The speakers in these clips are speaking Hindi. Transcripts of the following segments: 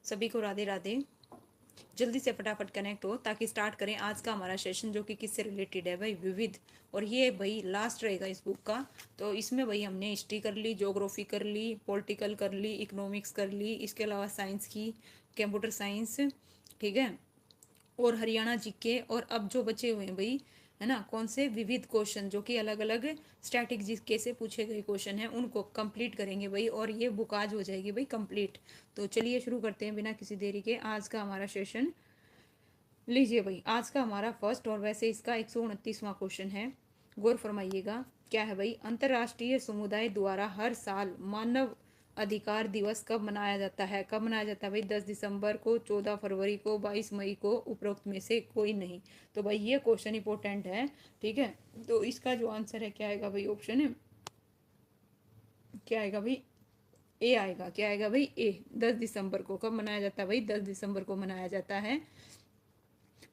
सभी को राधे राधे। जल्दी से फटाफट कनेक्ट हो ताकि स्टार्ट करें आज का हमारा सेशन, जो कि किससे रिलेटेड है भाई, विविध। और ये भाई लास्ट रहेगा इस बुक का। तो इसमें भाई हमने हिस्ट्री कर ली, ज्योग्राफी कर ली, पॉलिटिकल कर ली, इकोनॉमिक्स कर ली, इसके अलावा साइंस की, कंप्यूटर साइंस, ठीक है, और हरियाणा जीके। और अब जो बचे हुए हैं भाई, है ना, कौन से विविध क्वेश्चन जो कि अलग अलग स्टैटिक जीके से पूछे गए क्वेश्चन हैं, उनको कंप्लीट करेंगे भाई। और ये बुक आज हो जाएगी भाई कंप्लीट। तो चलिए शुरू करते हैं बिना किसी देरी के आज का हमारा सेशन। लीजिए भाई, आज का हमारा फर्स्ट और वैसे इसका 129वां क्वेश्चन है। गौर फरमाइएगा। क्या है भाई, अंतर्राष्ट्रीय समुदाय द्वारा हर साल मानव अधिकार दिवस कब मनाया जाता है? कब मनाया जाता है भाई? 10 दिसंबर को, 14 फरवरी को, 22 मई को, उपरोक्त में से कोई नहीं। तो भाई ये क्वेश्चन इंपॉर्टेंट है, ठीक है। तो इसका जो आंसर है क्या आएगा भाई? ऑप्शन है क्या आएगा भाई? ए आएगा। क्या आएगा भाई? ए। 10 दिसंबर को कब मनाया जाता है भाई? 10 दिसंबर को मनाया जाता है।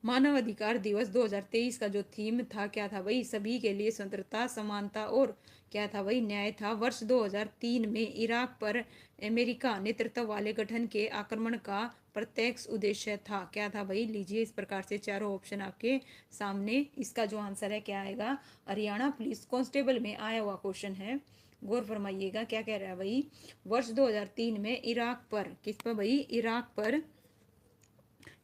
मानव अधिकार दिवस 2023 का जो थीम था क्या था भाई? सभी के लिए स्वतंत्रता, समानता और क्या था भाई? न्याय था। वर्ष 2003 में इराक पर अमेरिका नेतृत्व वाले गठन के आक्रमण का प्रत्यक्ष उद्देश्य था। क्या था भाई? लीजिए, इस प्रकार से चारों ऑप्शन आपके सामने। इसका जो आंसर है क्या आएगा? हरियाणा पुलिस कांस्टेबल में आया हुआ क्वेश्चन है। गौर फरमाइएगा क्या कह रहा है भाई। वर्ष 2003 में इराक पर, किस पर भाई? इराक पर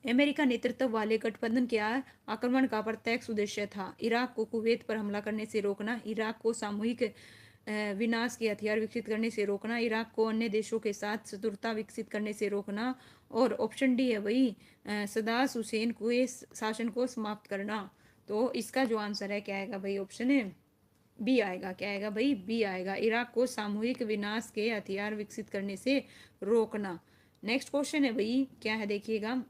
अमेरिका नेतृत्व वाले गठबंधन के आक्रमण का प्रत्यक्ष उद्देश्य था इराक को कुवैत पर हमला करने से रोकना, इराक को सामूहिक विनाश के हथियार विकसित करने से रोकना, इराक को अन्य देशों के साथ शत्रुता विकसित करने से रोकना, और ऑप्शन डी है भाई, सदाम हुसैन के शासन को समाप्त करना। तो इसका जो आंसर है क्या आएगा भाई? ऑप्शन है बी आएगा। क्या आएगा भाई? बी आएगा। इराक को सामूहिक विनाश के हथियार विकसित करने से रोकना। नेक्स्ट क्वेश्चन है भाई, क्या है देखिएगा।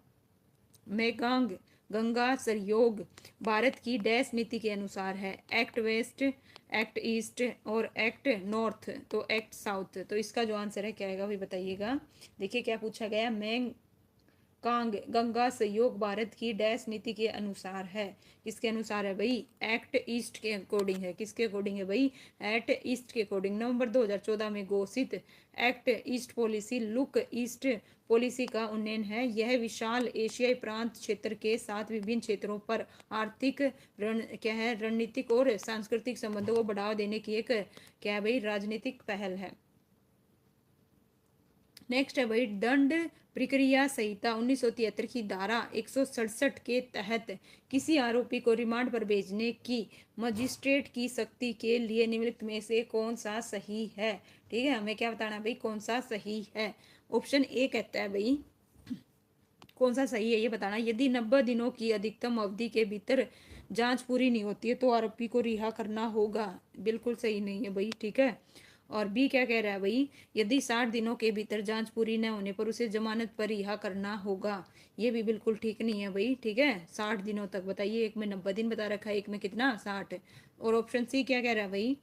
मेगांग, गंगा, सरयोग भारत की डैश नीति के अनुसार है? एक्ट वेस्ट, एक्ट ईस्ट और एक्ट नॉर्थ। तो एक्ट साउथ। तो इसका जो आंसर है क्या आएगा भाई? बताइएगा। देखिए क्या पूछा गया। मैं कांग, गंगा सहयोग भारत की डैश नीति के अनुसार है? किसके अनुसार है भाई? एक्ट ईस्ट के अकॉर्डिंग है। किसके अकॉर्डिंग है भाई? एक्ट ईस्ट के अकॉर्डिंग। नवंबर 2014 में घोषित act east policy look east policy का उन्नयन है। यह विशाल एशियाई प्रांत क्षेत्र के साथ विभिन्न क्षेत्रों पर आर्थिक क्या है, रणनीतिक और सांस्कृतिक संबंधों को बढ़ावा देने की एक क्या है भाई? राजनीतिक पहल है। नेक्स्ट है भाई, दंड प्रक्रिया संहिता 1973 की धारा 167 के तहत किसी आरोपी को रिमांड पर भेजने की मजिस्ट्रेट की शक्ति के लिए निम्नलिखित में से कौन सा सही है? ठीक है, हमें क्या बताना है भाई? कौन सा सही है? ऑप्शन ए कहता है भाई, कौन सा सही है ये बताना। यदि 90 दिनों की अधिकतम अवधि के भीतर जांच पूरी नहीं होती है तो आरोपी को रिहा करना होगा। बिल्कुल सही नहीं है भाई, ठीक है। और बी क्या कह रहा है भाई? यदि 60 दिनों के भीतर जांच पूरी न होने पर उसे जमानत पर रिहा करना होगा। ये भी बिल्कुल ठीक नहीं है भाई, ठीक है। 60 दिनों तक बताइए, एक में 90 दिन बता रखा है, एक में कितना? 60। और ऑप्शन सी क्या कह रहा है भाई?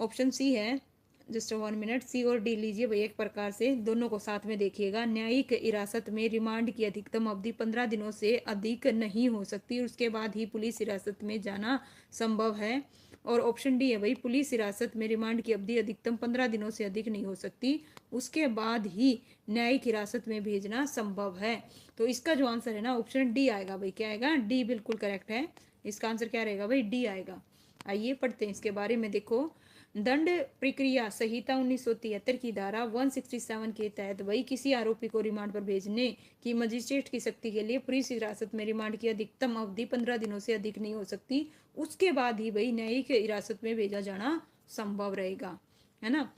ऑप्शन सी है, जस्ट 1 मिनट, सी और डी लीजिए भाई एक प्रकार से, दोनों को साथ में देखिएगा। न्यायिक हिरासत में रिमांड की अधिकतम अवधि 15 दिनों से अधिक नहीं हो सकती, उसके बाद ही पुलिस हिरासत में जाना संभव है। और ऑप्शन डी है भाई, पुलिस हिरासत में रिमांड की अवधि अधिकतम 15 दिनों से अधिक नहीं हो सकती, उसके बाद ही न्यायिक हिरासत में भेजना संभव है। तो इसका जो आंसर है ना, ऑप्शन डी आएगा भाई। क्या आएगा? डी बिल्कुल करेक्ट है। इसका आंसर क्या रहेगा भाई? डी आएगा। आइए पढ़ते हैं इसके बारे में। देखो, दंड प्रक्रिया संहिता 1973 की धारा 167 के तहत वही किसी आरोपी को रिमांड पर भेजने की मजिस्ट्रेट की शक्ति के लिए पुलिस हिरासत में रिमांड की अधिकतम अवधि 15 दिनों से अधिक नहीं हो सकती, उसके बाद ही वही न्यायिक हिरासत में भेजा जाना संभव रहेगा, है ना।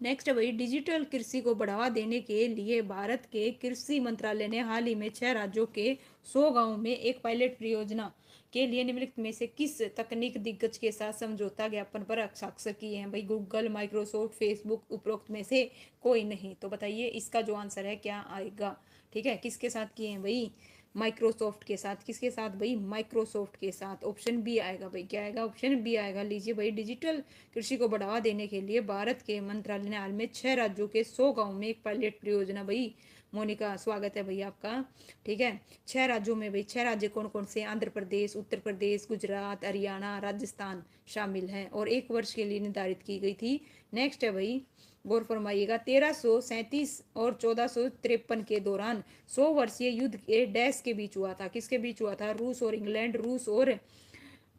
नेक्स्ट है भाई, डिजिटल कृषि को बढ़ावा देने के लिए भारत के कृषि मंत्रालय ने हाल ही में 6 राज्यों के 100 गांवों में एक पायलट परियोजना के लिए निम्नलिखित में से किस तकनीक दिग्गज के साथ समझौता ज्ञापन पर हस्ताक्षर किए हैं भाई? गूगल, माइक्रोसॉफ्ट, फेसबुक, उपरोक्त में से कोई नहीं। तो बताइए इसका जो आंसर है क्या आएगा? ठीक है, किसके साथ किए हैं भाई? माइक्रोसॉफ्ट के साथ। किसके साथ भाई? माइक्रोसॉफ्ट के साथ। ऑप्शन बी आएगा भाई। क्या आएगा? ऑप्शन बी आएगा। लीजिए भाई, डिजिटल कृषि को बढ़ावा देने के लिए भारत के मंत्रालय ने हाल में 6 राज्यों के 100 गांवों में एक पायलट परियोजना भाई। मोनिका, स्वागत है भाई आपका, ठीक है। 6 राज्यों में भाई, 6 राज्य कौन कौन से? आंध्र प्रदेश, उत्तर प्रदेश, गुजरात, हरियाणा, राजस्थान शामिल हैं, और 1 वर्ष के लिए निर्धारित की गई थी। नेक्स्ट है भाई, गौर फरमाइएगा। 1337 और 1453 के दौरान 100 वर्षीय युद्ध के डैश के बीच हुआ था, किसके बीच हुआ था? रूस और इंग्लैंड, रूस और,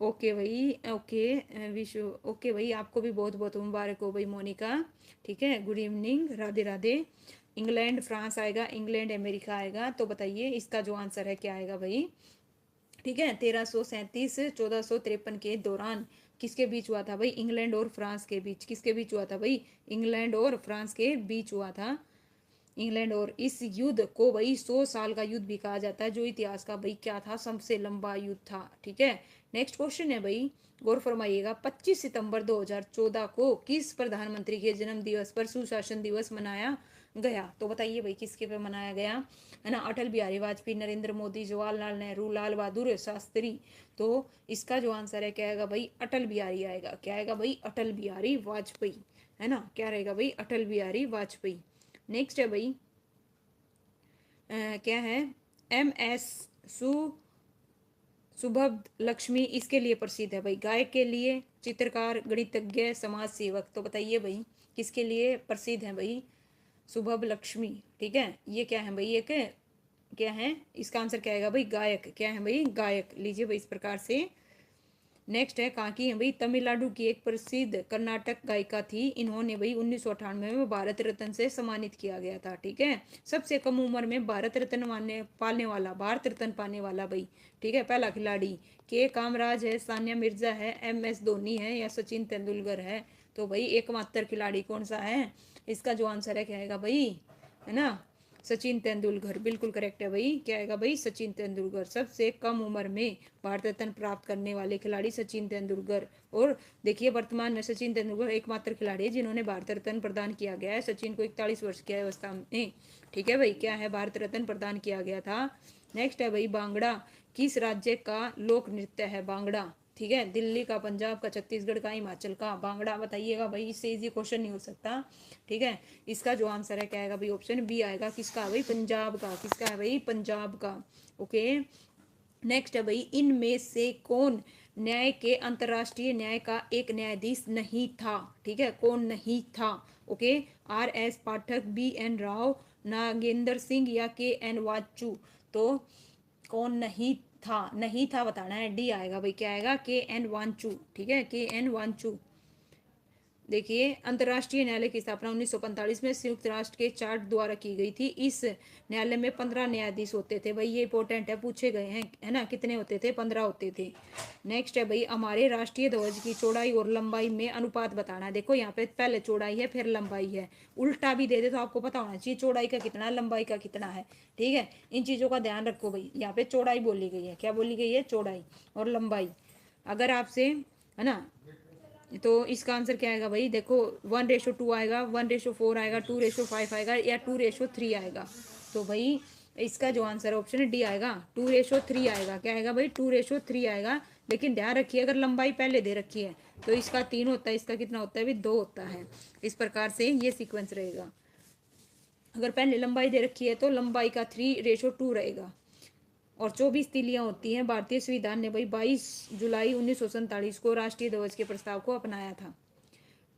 ओके भाई, ओके विश्व, ओके भाई, आपको भी बहुत बहुत मुबारक हो भाई मोनिका, ठीक है, good evening, Radhe Radhe. England France आएगा, इंग्लैंड अमेरिका आएगा, तो बताइए इसका जो आंसर है क्या आएगा भाई, ठीक है। 1337 1453 के दौरान किसके बीच हुआ था भाई? इंग्लैंड और फ्रांस के बीच, किसके बीच हुआ था भाई? इंग्लैंड और फ्रांस के बीच हुआ था, इंग्लैंड। और इस युद्ध को भाई 100 साल का युद्ध भी कहा जाता है, जो इतिहास का भाई क्या था? सबसे लंबा युद्ध था, ठीक है। नेक्स्ट क्वेश्चन है भाई, गौर फरमाइएगा। 25 सितंबर 2014 को किस प्रधानमंत्री के जन्म दिवस पर सुशासन दिवस मनाया गया? तो बताइए भाई किसके पे मनाया गया, है ना? अटल बिहारी वाजपेयी, नरेंद्र मोदी, जवाहरलाल नेहरू, लाल बहादुर शास्त्री। तो इसका जो आंसर है क्या आएगा भाई? अटल बिहारी आएगा। क्या आएगा भाई? अटल बिहारी वाजपेयी, है ना? क्या रहेगा भाई? अटल बिहारी वाजपेयी। नेक्स्ट है भाई क्या है? एम एस सु सुभग लक्ष्मी इसके लिए प्रसिद्ध है भाई? गायक के लिए, चित्रकार, गणितज्ञ, समाज सेवक। तो बताइए भाई किसके लिए प्रसिद्ध है भाई सुभग लक्ष्मी? ठीक है, ये क्या है भाई? एक क्या है इसका आंसर? क्या आएगा भाई? गायक। क्या है भाई? गायक। लीजिए भाई इस प्रकार से। नेक्स्ट है कहाँ की है भाई? तमिलनाडु की एक प्रसिद्ध कर्नाटक गायिका थी, इन्होंने भाई 1998 में भारत रत्न से सम्मानित किया गया था, ठीक है। सबसे कम उम्र में भारत रत्न पाने वाला, भारत रत्न पाने वाला भाई, ठीक है, पहला खिलाड़ी के कामराज है, सानिया मिर्जा है, एम एस धोनी है, या सचिन तेंदुलकर है? तो भाई एकमात्र खिलाड़ी कौन सा है? इसका जो आंसर है क्या आएगा भाई? है ना? सचिन तेंदुलकर, बिल्कुल करेक्ट है भाई। क्या आएगा भाई? सचिन तेंदुलकर। सबसे कम उम्र में भारत रत्न प्राप्त करने वाले खिलाड़ी सचिन तेंदुलकर। और देखिए वर्तमान में सचिन तेंदुलकर एकमात्र खिलाड़ी है जिन्होंने भारत रत्न प्रदान किया गया है। सचिन को 41 वर्ष की अवस्था में, ठीक है भाई, क्या है? भारत रत्न प्रदान किया गया था। नेक्स्ट है भाई बांगड़ा किस राज्य का लोक नृत्य है? बांगड़ा, ठीक है, दिल्ली का, पंजाब का, छत्तीसगढ़ का, हिमाचल का? बांगड़ा बताइएगा भाई, इससे इजी क्वेश्चन नहीं हो सकता, ठीक है। इसका जो आंसर है क्या आएगा भाई? ऑप्शन बी आएगा। किसका है भाई? पंजाब का। किसका है भाई? पंजाब का। ओके। नेक्स्ट है भाई, इनमें से कौन न्याय के अंतरराष्ट्रीय न्याय का एक न्यायाधीश नहीं था? ठीक है, कौन नहीं था? ओके, आर एस पाठक, बी एन राव, नागेंद्र सिंह, या के एन वाचू? तो कौन नहीं था? नहीं था बताना है, डी आएगा भाई। क्या आएगा? के एन वांचू, ठीक है, के एन वांचू। देखिए अंतर्राष्ट्रीय न्यायालय की स्थापना 1945 में संयुक्त राष्ट्र के चार्ट द्वारा की गई थी। इस न्यायालय में 15 न्यायाधीश होते थे भाई, ये इंपॉर्टेंट है, पूछे गए हैं, है ना? कितने होते थे? 15 होते थे। नेक्स्ट है भाई, हमारे राष्ट्रीय ध्वज की चौड़ाई और लंबाई में अनुपात बताना है। देखो यहाँ पे पहले चौड़ाई है फिर लंबाई है, उल्टा भी दे दे तो आपको पता होना चाहिए चौड़ाई का कितना, लंबाई का कितना है, ठीक है। इन चीजों का ध्यान रखो भाई। यहाँ पे चौड़ाई बोली गई है, क्या बोली गई है? चौड़ाई और लंबाई। अगर आपसे, है ना, तो इसका आंसर क्या आएगा भाई? देखो 1:2 आएगा, 1:4 आएगा, 2:5 आएगा, या 2:3 आएगा? तो भाई इसका जो आंसर है ऑप्शन डी आएगा, 2:3 आएगा। क्या आएगा भाई? 2:3 आएगा। लेकिन ध्यान रखिए अगर लंबाई पहले दे रखी है तो इसका 3 होता है, इसका कितना होता है भाई? 2 होता है। इस प्रकार से ये सीक्वेंस रहेगा। अगर पहले लंबाई दे रखी है तो लंबाई का 3:2 रहेगा। और 24 तीलियां होती हैं। भारतीय संविधान ने भाई 22 जुलाई 1947 को राष्ट्रीय ध्वज के प्रस्ताव को अपनाया था।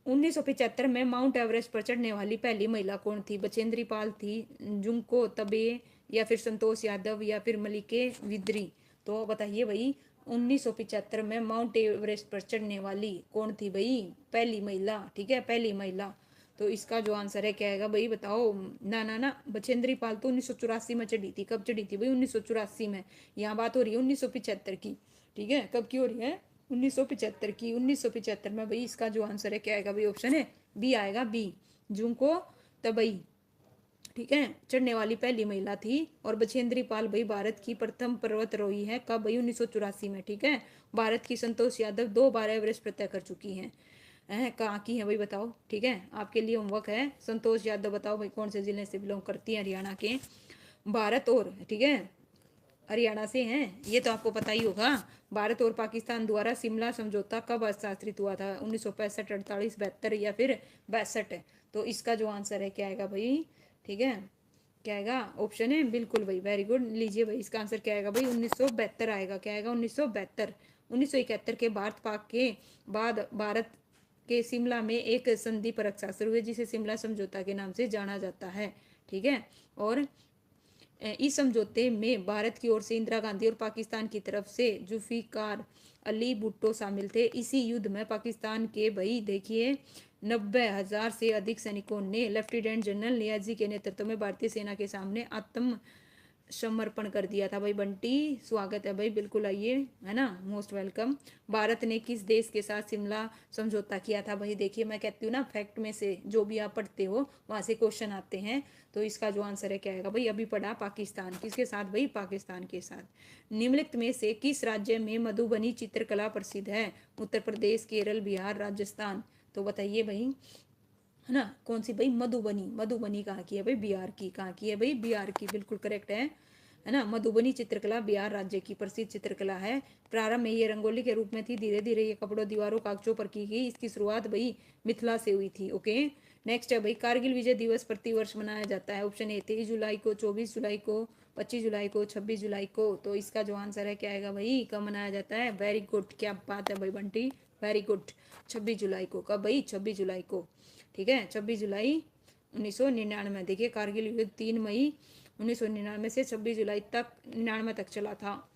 1975 में माउंट एवरेस्ट पर चढ़ने वाली पहली महिला कौन थी? बचेंद्री पाल थी, जुंको तबे, या फिर संतोष यादव, या फिर मलिके विद्री? तो बताइए भाई 1975 में माउंट एवरेस्ट पर चढ़ने वाली कौन थी भाई? पहली महिला, ठीक है, पहली महिला। तो इसका जो आंसर है क्या आएगा भाई? बताओ ना ना ना, बचेंद्री पाल तो 1984 में चढ़ी थी। कब चढ़ी थी भाई? 1984 में। यहाँ बात हो रही है 1975 की, ठीक है। कब की हो रही है? 1975 की। 1975 में भाई इसका जो आंसर है क्या आएगा भाई? ऑप्शन है बी आएगा, बी, जुंको तबई, ठीक है, चढ़ने वाली पहली महिला थी। और बछेंद्री पाल भाई भारत की प्रथम पर्वतारोही है। कब भाई? 1984 में, ठीक है। भारत की संतोष यादव 2 बार एवरेस्ट फतह कर चुकी हैं। कहाँ की है भाई बताओ, ठीक है। आपके लिए होमवर्क है, संतोष यादव बताओ भाई कौन से जिले से बिलोंग करती है? हरियाणा के, भारत और, ठीक है, हरियाणा से हैं, ये तो आपको पता ही होगा। भारत और पाकिस्तान द्वारा शिमला समझौता कब हस्ताक्षरित हुआ था? 1965, 48, 72, या फिर 62? तो इसका जो आंसर है क्या आएगा भाई? ठीक है, क्या आएगा? ऑप्शन है, बिल्कुल भाई, वेरी गुड। लीजिए भाई इसका आंसर क्या आएगा भाई? 1972 आएगा। क्या आएगा? 1972। 1971 के भारत पाक के बाद भारत के शिमला में एक संधि पर हस्ताक्षर हुए जिसे शिमला समझौता के नाम से जाना जाता है। ठीक है, और इस समझौते में भारत की ओर से इंदिरा गांधी और पाकिस्तान की तरफ से जुल्फिकार अली भुट्टो शामिल थे। इसी युद्ध में पाकिस्तान के भाई देखिए 90,000 से अधिक सैनिकों ने लेफ्टिनेंट जनरल नियाजी के नेतृत्व में भारतीय सेना के सामने आत्म समर्पण कर दिया था। भाई बंटी स्वागत है भाई, बिल्कुल आइए, है ना, मोस्ट वेलकम। भारत ने किस देश के साथ शिमला समझौता किया था? भाई देखिए मैं कहती हूँ ना, फैक्ट में से जो भी आप पढ़ते हो वहां से क्वेश्चन आते हैं। तो इसका जो आंसर है क्या आएगा भाई? अभी पढ़ा पाकिस्तान, किसके साथ भाई? पाकिस्तान के साथ। निम्नलिखित में से किस राज्य में मधुबनी चित्रकला प्रसिद्ध है? उत्तर प्रदेश, केरल, बिहार, राजस्थान। तो बताइए भाई, है ना, कौन सी भाई? मधुबनी। मधुबनी कहाँ की है भाई? बिहार की। कहाँ की है भाई? बिहार की, बिल्कुल करेक्ट है ना। मधुबनी चित्रकला बिहार राज्य की प्रसिद्ध चित्रकला है। प्रारंभ में ये रंगोली के रूप में थी, धीरे धीरे ये कपड़ों, दीवारों, कागजों पर की गई। इसकी शुरुआत भाई मिथिला से हुई थी। ओके, नेक्स्ट है भाई, कारगिल विजय दिवस प्रतिवर्ष मनाया जाता है। ऑप्शन ए 23 जुलाई को, 24 जुलाई को, 25 जुलाई को, 26 जुलाई को। तो इसका जो आंसर है क्या आएगा भाई? कब मनाया जाता है? वेरी गुड, क्या बात है भाई बंटी, वेरी गुड। 26 जुलाई को। कब भाई? 26 जुलाई को। ठीक है, 26 जुलाई 1999। देखिए कारगिल युद्ध 3 मई 1999 से 26 जुलाई तक 99 तक चला था।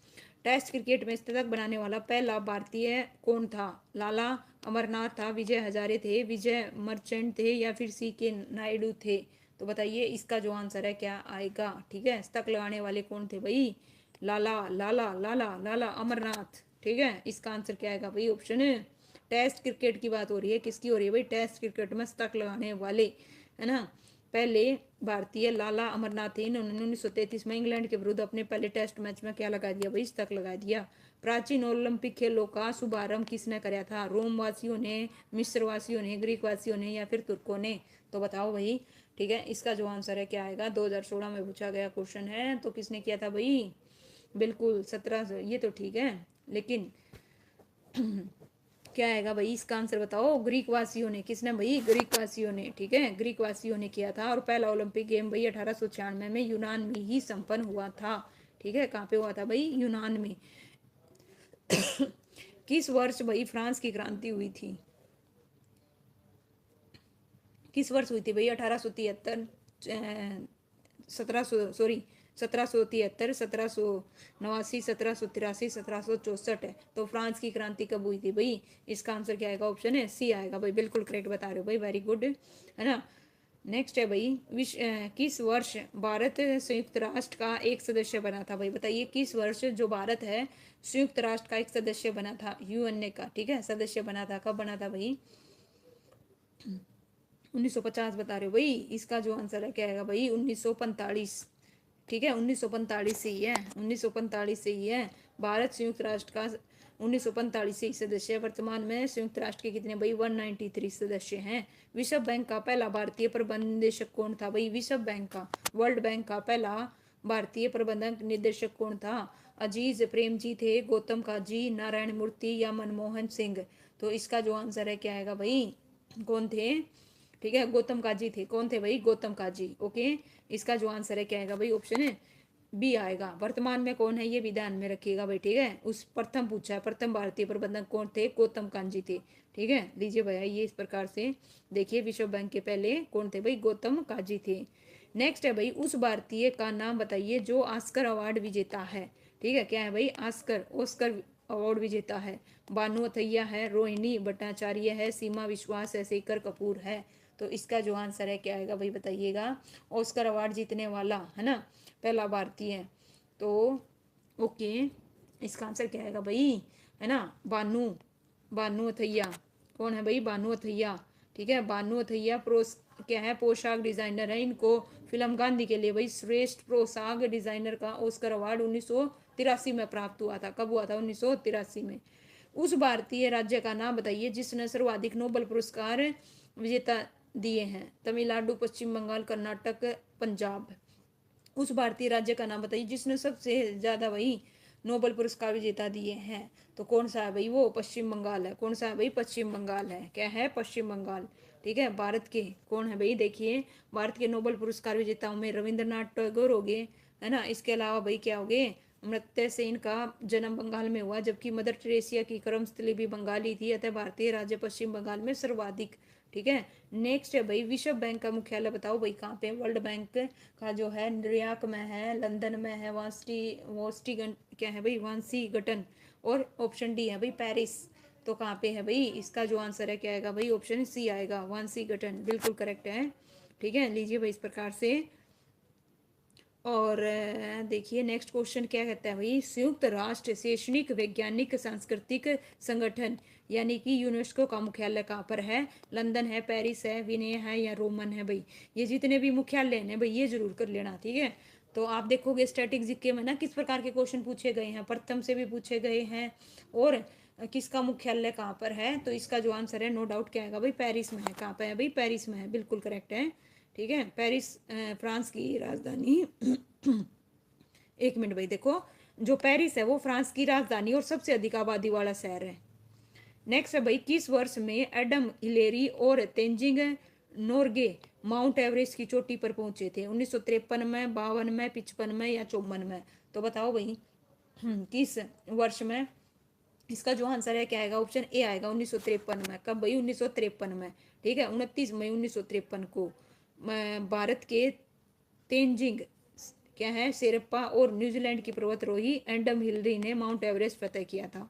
टेस्ट क्रिकेट में शतक बनाने वाला पहला भारतीय कौन था? लाला अमरनाथ था, विजय हजारे थे, विजय मर्चेंट थे, या फिर सी के नायडू थे? तो बताइए इसका जो आंसर है क्या आएगा? ठीक है, शतक लगाने वाले कौन थे भाई? लाला लाला लाला लाला अमरनाथ। ठीक है, इसका आंसर क्या आएगा भाई? ऑप्शन है। टेस्ट क्रिकेट की बात हो रही है, किसकी हो रही है भाई? टेस्ट क्रिकेट में शतक लगाने वाले, है ना, पहले भारतीय लाला अमरनाथ थे। इन्होंने 1933 में इंग्लैंड के विरुद्ध अपने पहले टेस्ट मैच में क्या लगा दिया भाई? शतक लगा दिया। प्राचीन ओलंपिक खेलों का शुभारंभ किसने कराया था? रोम वासियों ने, मिस्र वासियों ने, ग्रीक वासियों ने, या फिर तुर्कों ने? तो बताओ भाई। ठीक है, इसका जो आंसर है क्या आएगा? 2016 में पूछा गया क्वेश्चन है, तो किसने किया था भाई? बिल्कुल 17। ये तो ठीक है, लेकिन क्या आएगा भाई? इसका आंसर बताओ। ग्रीक वासियों ने। किसने भाई? ग्रीक वासियों ने। ठीक है, ग्रीक वासियों ने किया था। और पहला ओलंपिक गेम भाई 1896 में यूनान में ही संपन्न हुआ था। ठीक है, कहाँ पे हुआ था भाई? यूनान में। किस वर्ष भाई फ्रांस की क्रांति हुई थी? किस वर्ष हुई थी भाई? 1873, 1773, 1789, 1783, 1764 है। तो फ्रांस की क्रांति कब हुई थी भाई? इसका आंसर क्या आएगा? ऑप्शन है सी आएगा भाई, बिल्कुल करेक्ट बता रहे हो भाई, वेरी गुड, है ना। नेक्स्ट है भाई, किस वर्ष भारत संयुक्त राष्ट्र का एक सदस्य बना था? भाई बताइए किस वर्ष जो भारत है संयुक्त राष्ट्र का एक सदस्य बना था, यूएनए का। ठीक है, सदस्य बना था, कब बना था भाई? 1950 बता रहे हो भाई। इसका जो आंसर है क्या आएगा भाई? 1945। ठीक है, 1945 से ही है, 1945 से ही है। भारत संयुक्त राष्ट्र का 1945 से ही सदस्य है। वर्तमान में संयुक्त राष्ट्र के कितने भाई? 193 सदस्य हैं। विश्व बैंक का पहला भारतीय प्रबंध निदेशक कौन था भाई? विश्व बैंक का, वर्ल्ड बैंक का पहला भारतीय प्रबंधक निदेशक कौन था? अजीज प्रेमजी थे, गौतम काजी, नारायण मूर्ति, या मनमोहन सिंह? तो इसका जो आंसर है क्या आएगा भाई? कौन थे? ठीक है, गौतम काजी थे। कौन थे भाई? गौतम काजी। ओके, इसका जो आंसर है क्या आएगा भाई? ऑप्शन है बी आएगा। वर्तमान में कौन है ये भी ध्यान में रखिएगा भाई। ठीक है, उस प्रथम पूछा है, प्रथम भारतीय प्रबंधक कौन थे? गौतम कांजी थे। ठीक है, लीजिए भैया ये इस प्रकार से देखिए, विश्व बैंक के पहले कौन थे भाई? गौतम काजी थे। नेक्स्ट है भाई, उस भारतीय का नाम बताइए जो ऑस्कर अवार्ड विजेता है। ठीक है, क्या है भाई? ऑस्कर, ऑस्कर अवार्ड विजेता है। बानु अथैया है, रोहिणी भट्टाचार्य है, सीमा विश्वास है, शेखर कपूर है। तो इसका जो आंसर है क्या आएगा भाई? बताइएगा। ऑस्कर अवार्ड जीतने वाला, है ना, पहला भारतीय। तो ओके, इसका आंसर क्या आएगा भाई? है ना, बानु, बानु अथैया। कौन है भाई? बानु अथैया। ठीक है, बानु अथैया क्या है? पोशाक डिजाइनर है। इनको फिल्म गांधी के लिए भाई श्रेष्ठ पोशाक डिजाइनर का ऑस्कर अवार्ड 1983 में प्राप्त हुआ था। कब हुआ था? 1983 में। उस भारतीय राज्य का नाम बताइए जिसने सर्वाधिक नोबेल पुरस्कार विजेता दिए हैं। तमिलनाडु, पश्चिम बंगाल, कर्नाटक, पंजाब। उस भारतीय राज्य का नाम बताइए जिसने सबसे ज्यादा भाई नोबेल पुरस्कार विजेता दिए हैं। तो कौन सा है भाई? वो पश्चिम बंगाल है। कौन सा है भाई? पश्चिम बंगाल है। क्या है? पश्चिम बंगाल। ठीक है, भारत के कौन है भाई? देखिए, भारत के नोबेल पुरस्कार विजेताओं में रविंद्रनाथ टैगोर हो गए, है ना। इसके अलावा भाई क्या हो गए? अमर्त्य सेन का जन्म बंगाल में हुआ, जबकि मदर टेरेसिया की कर्मस्थली भी बंगाली थी, अतः भारतीय राज्य पश्चिम बंगाल में सर्वाधिक। ठीक है। नेक्स्ट है भाई, विश्व बैंक का मुख्यालय बताओ भाई कहाँ पे। वर्ल्ड बैंक का जो है न्यूयॉर्क में है, लंदन में है, वास्टिगन क्या है भाई, वाशिंगटन, और ऑप्शन डी है भाई पेरिस। तो कहाँ पे है भाई, इसका जो आंसर है क्या आएगा भाई, ऑप्शन सी आएगा, वाशिंगटन, बिल्कुल करेक्ट है। ठीक है, लीजिए भाई इस प्रकार से। और देखिए नेक्स्ट क्वेश्चन क्या कहता है भाई, संयुक्त राष्ट्र शैक्षणिक वैज्ञानिक सांस्कृतिक संगठन यानी कि यूनेस्को का मुख्यालय कहाँ पर है। लंदन है, पेरिस है, विनय है, या रोमन है भाई। ये जितने भी मुख्यालय हैं भाई ये जरूर कर लेना। ठीक है, तो आप देखोगे स्टैटिक जीके में ना किस प्रकार के क्वेश्चन पूछे गए हैं, प्रथम से भी पूछे गए हैं, और किसका मुख्यालय कहाँ पर है। तो इसका जो आंसर है नो डाउट क्या आएगा भाई, पेरिस में है। कहाँ पे है भाई, पेरिस में है, बिल्कुल करेक्ट है। ठीक है, पेरिस फ्रांस की राजधानी एक मिनट भाई, देखो जो पेरिस है वो फ्रांस की राजधानी और सबसे अधिक आबादी वाला शहर है। नेक्स्ट है भाई, किस वर्ष में एडम हिलेरी और तेंजिंग नोर्गे माउंट एवरेस्ट की चोटी पर पहुंचे थे। 1953 में, 52 में, 55 में, या 54 में। तो बताओ भाई किस वर्ष में। इसका जो आंसर है क्या आएगा, ऑप्शन ए आएगा 1953 में। कब भाई, 1953 में। ठीक है, 29 मई 1953 को भारत के तेंजिंग क्या है शेरप्पा और न्यूजीलैंड की पर्वतारोही एडम हिलरी ने माउंट एवरेस्ट फतेह किया था।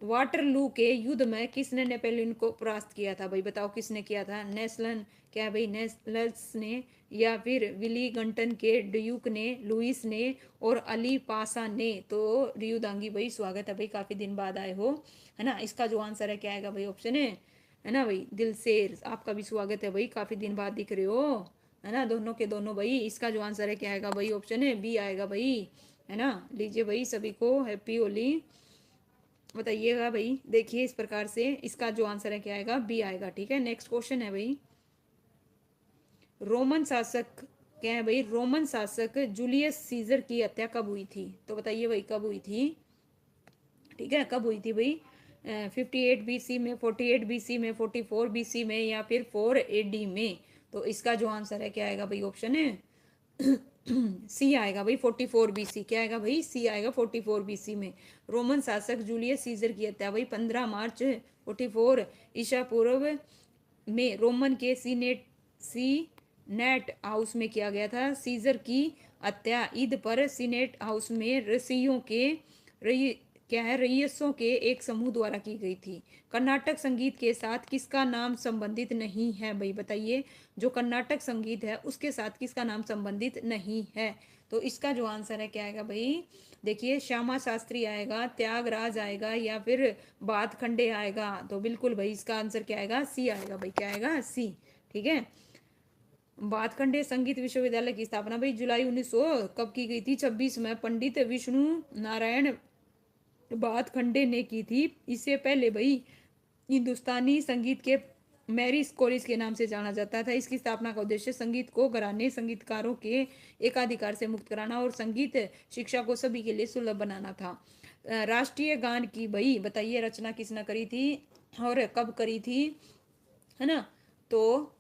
वाटरलू के युद्ध में किसने नेपोलियन को परास्त किया था भाई, बताओ किसने किया था। नेस्लन क्या भाई, नेस्लस ने, या फिर विली गंटन के ड्यूक ने, लुइस ने, और अली पासा ने। तो रियुदांगी भाई स्वागत है भाई, काफी दिन बाद आए हो, है ना। इसका जो आंसर है क्या आएगा भाई, ऑप्शन है ना भाई, दिल से आपका भी स्वागत है भाई, काफी दिन बाद दिख रहे हो, है ना, दोनों के दोनों भाई। इसका जो आंसर है क्या आएगा भाई, ऑप्शन है बी आएगा भाई, है ना। लीजिए भाई सभी को हैप्पी होली बताइएगा भाई। देखिए इस प्रकार से इसका जो आंसर है क्या आएगा, बी आएगा। ठीक है, नेक्स्ट क्वेश्चन है भाई, रोमन शासक क्या है भाई, रोमन शासक जूलियस सीजर की हत्या कब हुई थी। तो बताइए भाई कब हुई थी। ठीक है, कब हुई थी भाई, 58 BC में, 48 BC में, 44 BC में, या फिर 4 AD में। तो इसका जो आंसर है क्या आएगा भाई, ऑप्शन है सी आएगा भाई, 44 BC। क्या आएगा भाई, सी आएगा 44 BC में। रोमन शासक जूलियस सीजर की हत्या भाई 15 मार्च 44 ईसा पूर्व में रोमन के सीनेट हाउस में किया गया था। सीजर की हत्या ईद पर सीनेट हाउस में रसियों के रई क्या है रईसों के एक समूह द्वारा की गई थी। कर्नाटक संगीत के साथ किसका नाम संबंधित नहीं है भाई, बताइए। जो कर्नाटक संगीत है उसके साथ किसका नाम संबंधित नहीं है। तो इसका जो आंसर है क्या आएगा भाई, देखिए श्यामा शास्त्री आएगा, त्यागराज आएगा, या फिर बात खंडे आएगा। तो बिल्कुल भाई इसका आंसर क्या आएगा, सी आएगा भाई। क्या आएगा, सी। ठीक है, बातखंडे संगीत विश्वविद्यालय की स्थापना भाई जुलाई 1900 कब की गई थी, 26 में पंडित विष्णु नारायण बातखंडे ने की थी। इससे पहले भाई हिंदुस्तानी संगीत के मैरिस कॉलेज के नाम से जाना जाता था। इसकी स्थापना का उद्देश्य संगीत को घराने संगीतकारों के एकाधिकार से मुक्त कराना और संगीत शिक्षा को सभी के लिए सुलभ बनाना था। राष्ट्रीय गान की भाई बताइए रचना किसने करी थी और कब करी थी, है ना। तो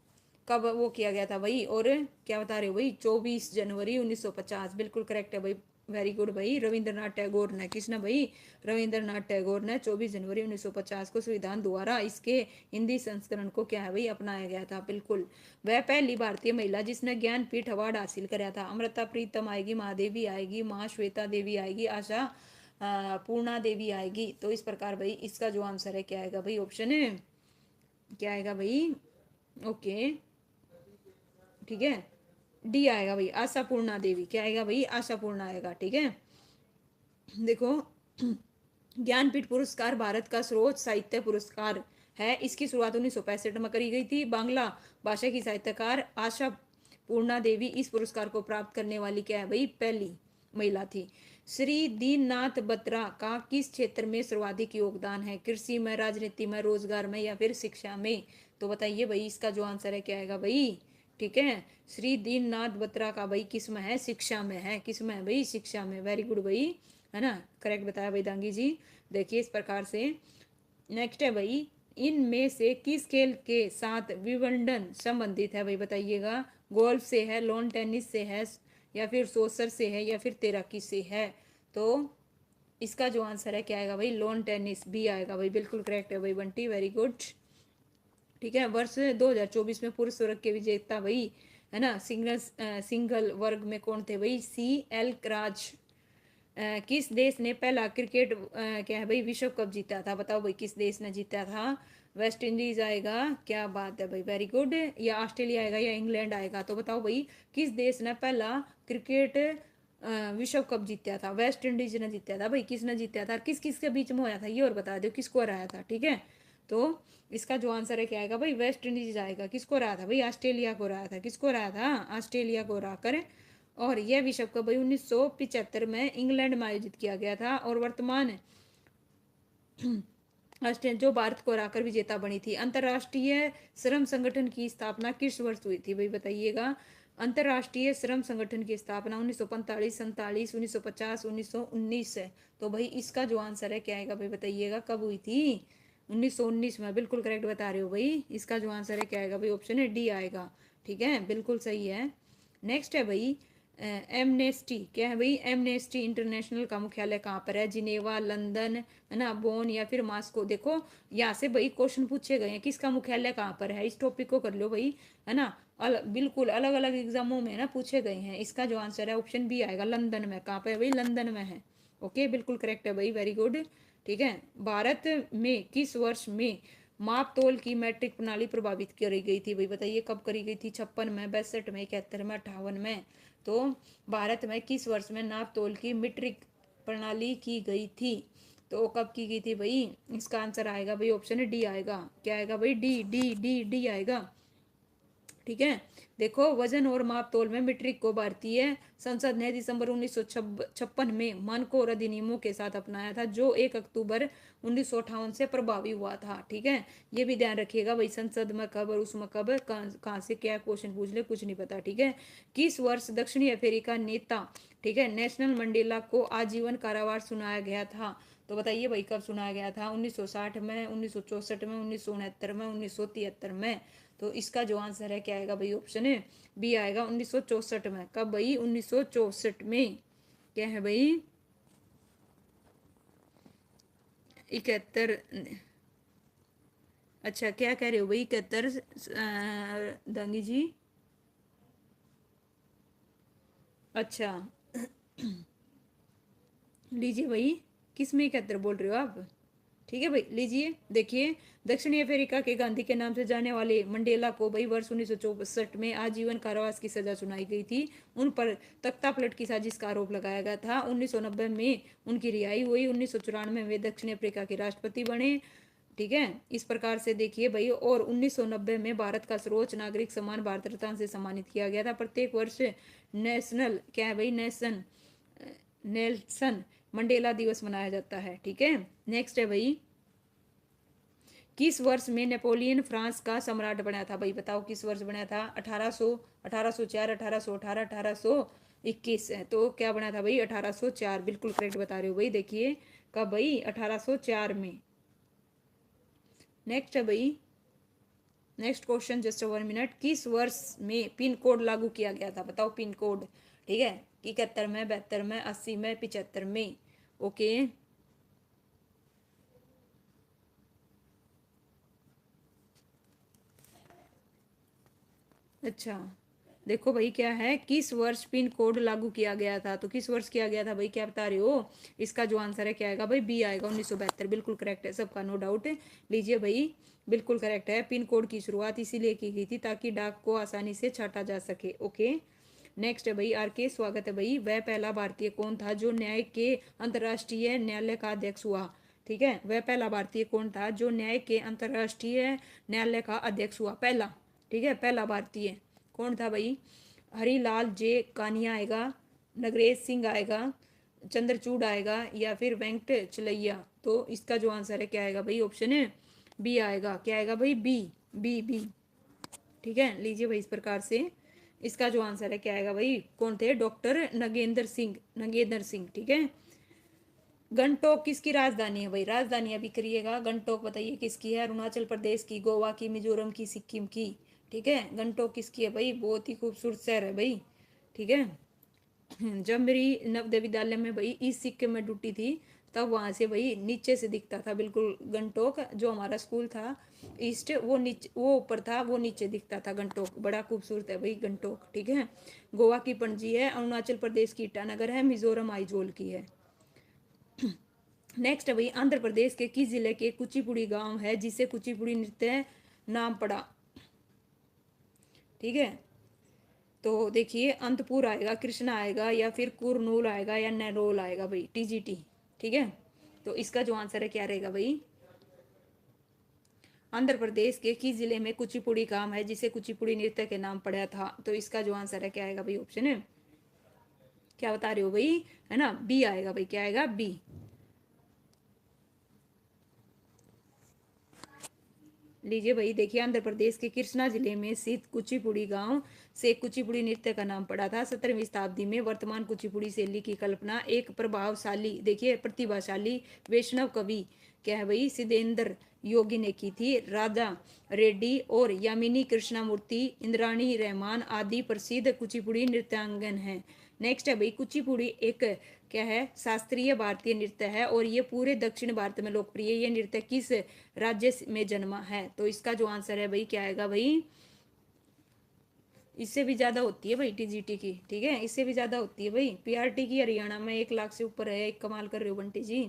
कब वो किया गया था भाई, और क्या बता रहे हो भाई, 24 जनवरी 1950, बिल्कुल करेक्ट है भाई, वेरी गुड भाई। रविंद्रनाथ टैगोर ने, किसने भाई, रविंद्रनाथ टैगोर ने 24 जनवरी 1950 को संविधान द्वारा इसके हिंदी संस्करण को क्या है भाई अपनाया गया था, बिल्कुल। वह पहली भारतीय महिला जिसने ज्ञानपीठ अवार्ड हासिल कराया था। अमृता प्रीतम आएगी, महादेवी आएगी, महाश्वेता देवी आएगी, आशा पूर्णा देवी आएगी। तो इस प्रकार भाई इसका जो आंसर है क्या आएगा भाई, ऑप्शन है क्या आएगा भाई, ओके ठीक है, डी आएगा भाई, आशापूर्णा देवी। क्या आएगा भाई, आशापूर्णा आएगा। ठीक है, देखो ज्ञानपीठ पुरस्कार भारत का सर्वोच्च साहित्य पुरस्कार है। इसकी शुरुआत 1965 में करी गई थी। बांग्ला भाषा की साहित्यकार आशा पूर्णा देवी इस पुरस्कार को प्राप्त करने वाली क्या है भाई, पहली महिला थी। श्री दीननाथ बत्रा का किस क्षेत्र में सर्वाधिक योगदान है, कृषि में, राजनीति में, रोजगार में, या फिर शिक्षा में। तो बताइए भाई इसका जो आंसर है क्या आएगा भाई। ठीक है, श्री दीननाथ बत्रा का भाई किस में है, शिक्षा में है। किस में है भाई, शिक्षा में, वेरी गुड भाई, है ना, करेक्ट बताया भाई दांगी जी। देखिए इस प्रकार से नेक्स्ट है भाई, इनमें से किस खेल के साथ विंबलडन संबंधित है भाई, बताइएगा। गोल्फ से है, लॉन टेनिस से है, या फिर सोसर से है, या फिर तैराकी से है। तो इसका जो आंसर है क्या आएगा भाई, लॉन टेनिस, बी आएगा भाई, बिल्कुल करेक्ट है भाई बंटी, वेरी गुड। ठीक है, वर्ष 2024 में पुरुष वर्ग के विजेता भाई, है ना, सिंगल वर्ग में कौन थे भाई, CL राज। किस देश ने पहला क्रिकेट क्या है भाई, विश्व कप जीता था, बताओ भाई किस देश ने जीता था। वेस्ट इंडीज आएगा, क्या बात है भाई, वेरी गुड। या ऑस्ट्रेलिया आएगा या इंग्लैंड आएगा, तो बताओ भाई किस देश ने पहला क्रिकेट विश्व कप जीता था। वेस्ट इंडीज ने जीता था भाई, किसने जीता था, किस किस के बीच में होया था ये और बता दो, किसको हराया था। ठीक है, तो इसका जो आंसर है क्या आएगा भाई, वेस्ट इंडीज आएगा। किसको हराया था भाई, ऑस्ट्रेलिया को हराया था। किसको हराया था, ऑस्ट्रेलिया को हरा कर। और यह विश्व कप भाई 1975 में इंग्लैंड में आयोजित किया गया था। और वर्तमान ऑस्ट्रेलिया जो भारत को हराकर विजेता बनी थी। अंतर्राष्ट्रीय श्रम संगठन की स्थापना किस वर्ष हुई थी भाई, बताइएगा। अंतर्राष्ट्रीय श्रम संगठन की स्थापना 1945, 47, 1950, 1919 है। तो भाई इसका जो आंसर है क्या आएगा भाई, बताइएगा कब हुई थी, 1919 में, बिल्कुल करेक्ट बता रहे हो भाई। इसका जो आंसर है क्या आएगा भाई, ऑप्शन है डी आएगा। ठीक है, बिल्कुल सही है। नेक्स्ट है भाई एमनेस्टी, क्या है भाई, एमनेस्टी इंटरनेशनल का मुख्यालय कहाँ पर है, जिनेवा, लंदन, है ना, बोन या फिर मास्को। देखो यहाँ से भाई क्वेश्चन पूछे गए हैं किसका मुख्यालय कहाँ पर है, इस टॉपिक को कर लो भाई, है ना। बिल्कुल अलग अलग एग्जामों में ना पूछे गए हैं। इसका जो आंसर है ऑप्शन बी आएगा, लंदन में। कहाँ पे भाई, लंदन में है। ओके, बिल्कुल करेक्ट है भाई, वेरी गुड। ठीक है, भारत में किस वर्ष में माप तोल की मैट्रिक प्रणाली प्रभावित करी गई थी भाई, बताइए कब करी गई थी, 56 में, 62 में, 71 में, 58 में। तो भारत में किस वर्ष में नाप तोल की मीट्रिक प्रणाली की गई थी, तो कब की गई थी भाई। इसका आंसर आएगा भाई, ऑप्शन है डी आएगा। क्या आएगा भाई, डी डी डी डी आएगा। ठीक है, देखो वजन और माप तोल में मीट्रिक को भारतीय संसद ने दिसंबर 1956 में मानकों और अधिनियमों के साथ अपनाया था, जो 1 अक्टूबर 1958 से प्रभावी हुआ था। ठीक है, ये भी ध्यान रखिएगा भाई, संसद में कब और उसमें कब, कहाँ से क्या क्वेश्चन पूछ ले, कुछ नहीं पता। ठीक है, किस वर्ष दक्षिणी अफ्रीका नेता, ठीक है, नेशनल मंडेला को आजीवन कारावास सुनाया गया था, तो बताइए भाई कब सुनाया गया था, 1960 में, 1964 में, 1969 में, 1973 में। तो इसका जो आंसर है क्या आएगा भाई, ऑप्शन है बी आएगा, 1964 में। कब भाई, 1964 में। क्या है भाई, 71। अच्छा, क्या कह रहे हो भाई, 71 दांगी जी। अच्छा लीजिए भाई, किस में 71 बोल रहे हो आप। ठीक है भाई, लीजिए देखिए, दक्षिणी अफ्रीका के गांधी के नाम से जाने वाले मंडेला को भाई वर्ष 1964 में आजीवन कारावास की सजा सुनाई गई थी। उन पर तख्ता पलट की साजिश का आरोप लगाया गया था। 1990 में उनकी रिहाई हुई। 1994 में वे दक्षिण अफ्रीका के राष्ट्रपति बने। ठीक है, इस प्रकार से देखिए भाई। और 1990 में भारत का सर्वोच्च नागरिक सम्मान भारत रत्न से सम्मानित किया गया था। प्रत्येक वर्ष नेशनल, क्या है भाई, नेल्सन मंडेला दिवस मनाया जाता है। ठीक है, नेक्स्ट है भाई, किस वर्ष में नेपोलियन फ्रांस का सम्राट बना था भाई, बताओ किस वर्ष बना था, 1800, 1804, 1818, 1821 है। तो क्या बना था भाई, 1804, बिल्कुल करेक्ट बता रहे हो भाई। देखिए कब भाई, 1804 में। नेक्स्ट है भाई, नेक्स्ट क्वेश्चन, जस्ट 1 मिनट। किस वर्ष में पिन कोड लागू किया गया था, बताओ पिन कोड। ठीक है, 71 में, 72 में, 80 में, 75 में। ओके, अच्छा देखो भाई, क्या है, किस वर्ष पिन कोड लागू किया गया था, तो किस वर्ष किया गया था भाई, क्या बता रहे हो। इसका जो आंसर है क्या आएगा भाई, बी आएगा, 1972, बिल्कुल करेक्ट है सबका, नो डाउट। लीजिए भाई, बिल्कुल करेक्ट है। पिन कोड की शुरुआत इसीलिए की गई थी ताकि डाक को आसानी से छाटा जा सके। ओके, नेक्स्ट है भाई, आर के स्वागत है भाई। वह पहला भारतीय कौन था जो न्याय के अंतर्राष्ट्रीय न्यायालय का अध्यक्ष हुआ। ठीक है, वह पहला भारतीय कौन था जो न्याय के अंतर्राष्ट्रीय न्यायालय का अध्यक्ष हुआ, पहला। ठीक है, पहला भारतीय कौन था भाई, हरीलाल जे कानिया आएगा, नगरेश सिंह आएगा, चंद्रचूड़ आएगा, या फिर वेंकट चलैया। तो इसका जो आंसर है क्या आएगा भाई, ऑप्शन है बी आएगा। क्या आएगा भाई, बी, बी बी। ठीक है, लीजिए भाई, इस प्रकार से इसका जो आंसर है क्या आएगा भाई, कौन थे, डॉक्टर नगेंद्र सिंह, नगेंद्र सिंह। ठीक है, गंगटोक किसकी राजधानी है भाई, राजधानी अभी करिएगा। गंगटोक बताइए किसकी है, अरुणाचल प्रदेश की, गोवा की, मिजोरम की, सिक्किम की। ठीक है, गंगटोक किसकी है भाई, बहुत ही खूबसूरत शहर है भाई। ठीक है, जब मेरी नवोदय विद्यालय में भाई इस सिक्के में ड्यूटी थी, तब वहां से भाई नीचे से दिखता था बिल्कुल गंटोक, जो हमारा स्कूल था ईस्ट, वो नीचे, वो ऊपर था, वो नीचे दिखता था गंटोक। बड़ा खूबसूरत है भाई गंटोक, ठीक है। गोवा की पणजी है, अरुणाचल प्रदेश की ईटानगर है, मिजोरम आइजोल की है। नेक्स्ट है भाई, आंध्र प्रदेश के किस जिले के कुचिपुड़ी गांव है जिसे कुचिपुड़ी नृत्य नाम पड़ा। ठीक है, तो देखिए अंतपुर आएगा, कृष्णा आएगा, या फिर कुरनूल आएगा, या नैरोल आएगा भाई, टीजीटी। ठीक है, तो इसका जो आंसर है क्या रहेगा भाई, आंध्र प्रदेश के किस जिले में कुचिपुड़ी गांव है जिसे कुचिपुड़ी नृत्य के नाम पड़ा था। तो इसका जो आंसर है क्या आएगा भाई, ऑप्शन है, क्या बता रहे हो भाई, है ना, बी आएगा भाई, क्या आएगा, बी। लीजिए भाई, देखिए आंध्र प्रदेश के कृष्णा जिले में स्थित कुचिपुड़ी गांव से कुचिपुड़ी नृत्य का नाम पड़ा था। 17वीं शताब्दी में वर्तमान कुचिपुड़ी शैली की कल्पना एक प्रभावशाली, देखिए प्रतिभाशाली वैष्णव कवि, क्या है भाई, सिद्धेंद्र योगी ने की थी। राजा रेड्डी और यामिनी कृष्णामूर्ति, इंद्राणी रहमान आदि प्रसिद्ध कुचिपुड़ी नृत्यांगन हैं। नेक्स्ट है भाई, कुचिपुड़ी एक क्या है, शास्त्रीय भारतीय नृत्य है और ये पूरे दक्षिण भारत में लोकप्रिय। ये नृत्य किस राज्य में जन्मा है। तो इसका जो आंसर है भाई क्या आएगा भाई, इससे भी ज्यादा होती है भाई टीजीटी की, ठीक है, इससे भी ज्यादा होती है भाई। पीआरटी की हरियाणा में 1 लाख से ऊपर है। एक कमाल कर रहे हो बंटी जी,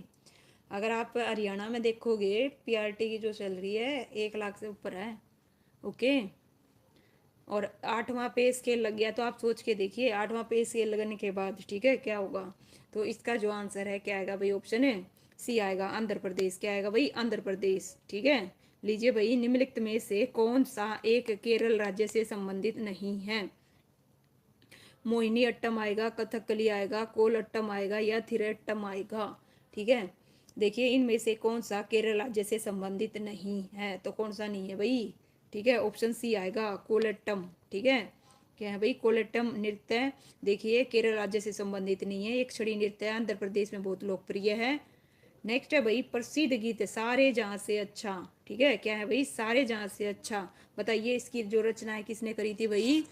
अगर आप हरियाणा में देखोगे पीआरटी की जो सैलरी है 1 लाख से ऊपर है। ओके, और 8वां पे स्केल लग गया, तो आप सोच के देखिए 8वां पे स्केल लगने के बाद, ठीक है, क्या होगा। तो इसका जो आंसर है क्या आएगा भाई, ऑप्शन है सी आएगा, आंध्र प्रदेश। क्या आएगा भाई, आंध्र प्रदेश। ठीक है, लीजिए भाई, निम्नलिखित में से कौन सा एक केरल राज्य से संबंधित नहीं है। मोहिनी अट्टम आएगा, कथकली आएगा, कोल अट्टम आएगा, या थिरेट्टम आएगा। ठीक है, देखिए इनमें से कौन सा केरल राज्य से संबंधित नहीं है। तो कौन सा नहीं है भाई, ठीक है, ऑप्शन सी आएगा, कोलट्टम। ठीक है, क्या है भाई, कोलट्टम नृत्य देखिए केरल राज्य से संबंधित नहीं है। एक छड़ी नृत्य आंध्र प्रदेश में बहुत लोकप्रिय है। नेक्स्ट है भाई, प्रसिद्ध गीत सारे जहां से अच्छा। ठीक है, क्या है भाई, सारे जहां से अच्छा। बताइए इसकी जो रचना है किसने करी थी भाई।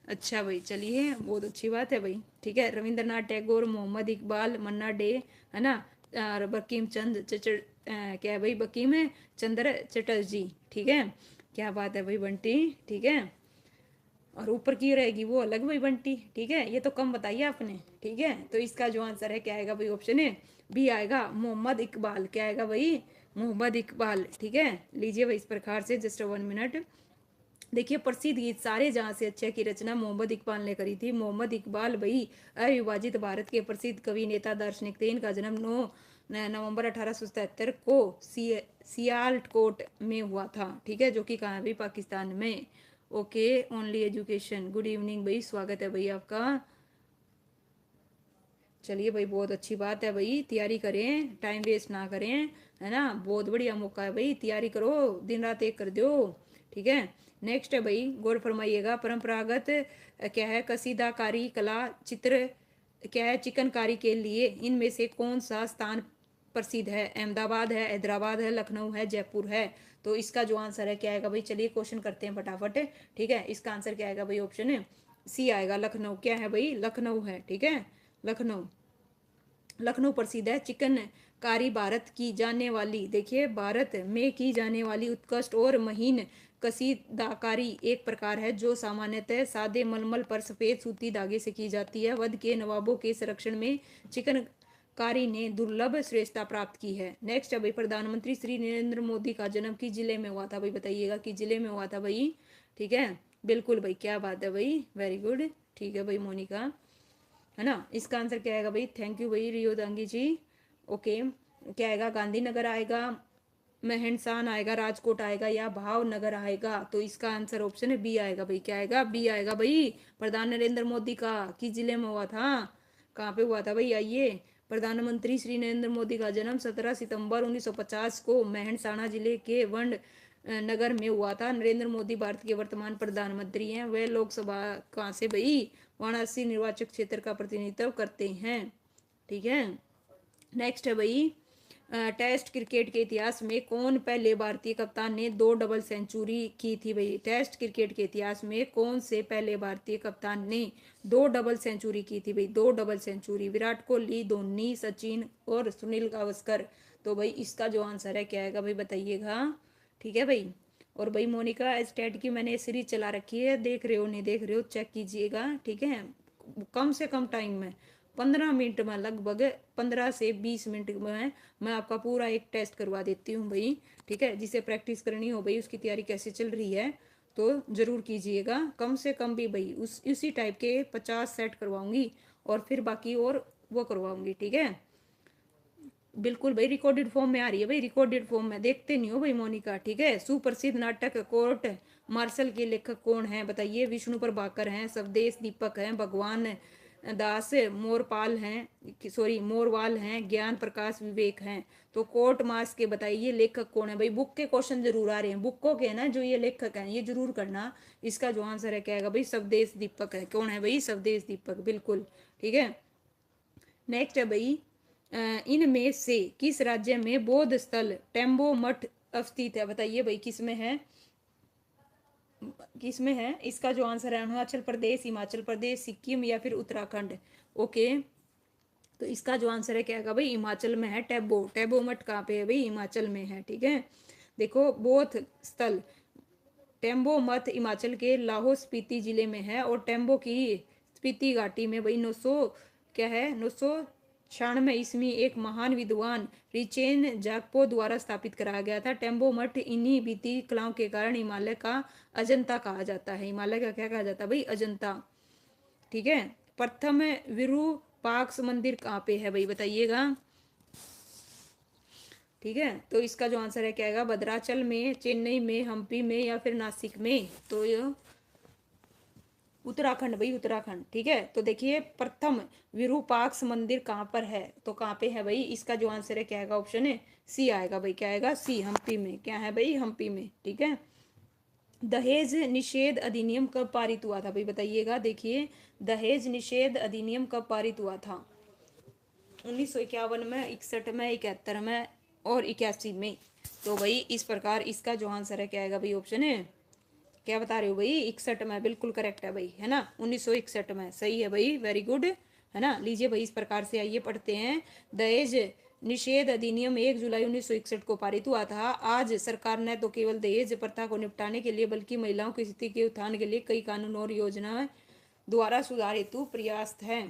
अच्छा भाई, चलिए बहुत अच्छी बात है भाई। ठीक है, रविंद्रनाथ टैगोर, मोहम्मद इकबाल, मन्ना डे, है ना, और बकीम चंद चटर, क्या है भाई, बकीम चंद्र चटर्जी। ठीक है, क्या बात है भाई बंटी। ठीक है, और ऊपर की रहेगी वो अलग भाई बंटी। ठीक है, ये तो कम बताइए आपने। ठीक है, तो इसका जो आंसर है क्या आएगा भाई, ऑप्शन है बी आएगा, मोहम्मद इकबाल। क्या आएगा भाई, मोहम्मद इकबाल। ठीक है, लीजिए भाई इस प्रकार से, जस्ट 1 मिनट। देखिए प्रसिद्ध गीत सारे जहां से अच्छे की रचना मोहम्मद इकबाल ने करी थी। मोहम्मद इकबाल भाई अविभाजित भारत के प्रसिद्ध कवि, नेता, दार्शनिक थे। इनका जन्म 9 नवंबर 1877 को सियालकोट में हुआ था। ठीक है, जो कि कहाँ है भाई, पाकिस्तान में। Okay, only education, good evening भाई, स्वागत है भाई आपका। चलिए भाई, बहुत अच्छी बात है भाई, तैयारी करें, टाइम वेस्ट ना करें, है ना, बहुत बढ़िया मौका है भाई, तैयारी करो, दिन रात एक कर दो। ठीक है, नेक्स्ट है भाई, गौर फरमाइएगा, परंपरागत क्या है, कसीदाकारी कला चित्र, क्या है, चिकनकारी के लिए इनमें से कौन सा स्थान प्रसिद्ध है। अहमदाबाद है, हैदराबाद है, लखनऊ है, जयपुर है। तो इसका जो आंसर है क्या आएगा भाई, चलिए क्वेश्चन करते हैं फटाफट। ठीक है, इसका आंसर क्या आएगा भाई, ऑप्शन है सी आएगा, लखनऊ। क्या है भाई, लखनऊ है। ठीक है, लखनऊ, लखनऊ प्रसिद्ध है चिकनकारी। भारत की जाने वाली, देखिए भारत में की जाने वाली उत्कृष्ट और महीन कसीदाकारी एक प्रकार है जो सामान्यतः सादे मलमल पर सफेद सूती धागे से की जाती है। वध के नवाबों के संरक्षण में चिकनकारी ने दुर्लभ श्रेष्ठता प्राप्त की है। नेक्स्ट है भाई, प्रधानमंत्री श्री नरेंद्र मोदी का जन्म किस जिले में हुआ था भाई, बताइएगा किस जिले में हुआ था भाई। ठीक है, बिल्कुल भाई, क्या बात है भाई, वेरी गुड। ठीक है भाई मोनिका, है ना, इसका आंसर क्या आएगा भाई, थैंक यू भाई रियो दांगी जी। ओके, क्या आएगा, गांधीनगर आएगा, मेहनसान आएगा, राजकोट आएगा, या भावनगर आएगा। तो इसका आंसर ऑप्शन है बी आएगा भाई। क्या आएगा, बी आएगा भाई। प्रधान नरेंद्र मोदी का किस जिले में हुआ था, कहाँ पे हुआ था भाई, आइए। प्रधानमंत्री श्री नरेंद्र मोदी का जन्म 17 सितंबर 1950 को मेहनसाना जिले के वंड नगर में हुआ था। नरेंद्र मोदी भारत के वर्तमान प्रधानमंत्री हैं। वे लोकसभा कहाँ से भाई, वाराणसी निर्वाचक क्षेत्र का प्रतिनिधित्व करते हैं। ठीक है, नेक्स्ट है भाई, टेस्ट क्रिकेट के इतिहास में कौन पहले भारतीय कप्तान ने 2 डबल सेंचुरी की थी भाई? टेस्ट क्रिकेट के इतिहास में कौन से पहले भारतीय कप्तान ने 2 डबल सेंचुरी की थी भाई? 2 डबल सेंचुरी। विराट कोहली, धोनी, सचिन और सुनील गावस्कर। तो भाई इसका जो आंसर है क्या आएगा भाई, बताइएगा। ठीक है भाई। और भाई मोनिका स्टेट की मैंने सीरीज चला रखी है, देख रहे हो नहीं देख रहे हो चेक कीजिएगा। ठीक है, कम से कम टाइम में 15 मिनट में, लगभग 15 से 20 मिनट में मैं आपका पूरा एक टेस्ट करवा देती हूँ भाई। ठीक है, जिसे प्रैक्टिस करनी हो भाई, उसकी तैयारी कैसे चल रही है तो जरूर कीजिएगा। कम से कम भी भाई उसी टाइप के 50 सेट करवाऊंगी और फिर बाकी और वो करवाऊंगी। ठीक है, बिल्कुल भाई रिकॉर्डेड फॉर्म में आ रही है भाई, रिकॉर्डेड फॉर्म में। देखते नहीं हो भाई मोनिका। ठीक है, सुप्रसिद्ध नाटक कोर्ट मार्शल के लेखक कौन है बताइए? विष्णु प्रभाकर हैं, स्वदेश दीपक हैं, भगवान दास मोरपाल हैं, सॉरी मोरवाल हैं, ज्ञान प्रकाश विवेक हैं। तो कोर्ट मार्श के बताइए लेखक कौन है भाई? बुक के क्वेश्चन जरूर आ रहे हैं, बुकों के ना जो ये लेखक हैं ये जरूर करना। इसका जो आंसर है क्या है भाई? स्वदेश दीपक है। कौन है भाई? स्वदेश दीपक, बिल्कुल। ठीक है, नेक्स्ट है भाई, इनमें से किस राज्य में बौद्ध स्थल टेम्बो मठ स्थित है? बताइए भाई किसमें है, किसमें है? इसका जो आंसर है अरुणाचल प्रदेश, हिमाचल प्रदेश, सिक्किम या फिर उत्तराखंड। ओके, तो इसका जो आंसर है क्या है भाई? हिमाचल में है टेम्बो। टेम्बो मठ कहाँ पे है भाई? हिमाचल में है। ठीक है, देखो बौद्ध स्थल टेम्बो मठ हिमाचल के लाहौल स्पीति जिले में है, और टेम्बो की स्पीति घाटी में भाई 900 क्या है 996 ईस्वी एक महान विद्वान रिचेन जाकपो द्वारा स्थापित कराया गया था। टेम्बो मठ इन्हीं बीती कलाओं के कारण हिमालय का अजंता कहा जाता है। हिमालय का क्या कहा जाता है भाई? अजंता। ठीक है, प्रथम विरूपाक्ष मंदिर कहाँ पे है भाई? बताइएगा। ठीक है, तो इसका जो आंसर है क्या आएगा? भद्राचल में, चेन्नई में, हम्पी में या फिर नासिक में? तो ये उत्तराखंड भाई, उत्तराखंड। ठीक है, तो देखिए प्रथम विरूपाक्ष मंदिर कहाँ पर है? तो कहाँ पे है भाई? इसका जो आंसर है क्या आएगा? ऑप्शन है सी आएगा भाई। क्या आएगा? सी, हम्पी में। क्या है भाई? हम्पी में। ठीक है, दहेज निषेध अधिनियम कब पारित हुआ था भाई? बताइएगा। देखिए, दहेज निषेध अधिनियम कब पारित हुआ था? 1951 में, 61 में, 71 में और 81 में। तो भाई इस प्रकार इसका जो आंसर है क्या आएगा भाई? ऑप्शन है क्या बता रहे हो भाई? 61 में, बिल्कुल करेक्ट है भाई, है ना? 1961 में, सही है भाई, वेरी गुड, है ना? लीजिए भाई, इस प्रकार से आइए पढ़ते हैं। दहेज निषेध अधिनियम 1 जुलाई 1961 को पारित हुआ था। आज सरकार ने तो केवल दहेज प्रथा को निपटाने के लिए बल्कि महिलाओं की स्थिति के उत्थान के लिए कई कानून और योजनाएं द्वारा सुधार हेतु प्रयास है।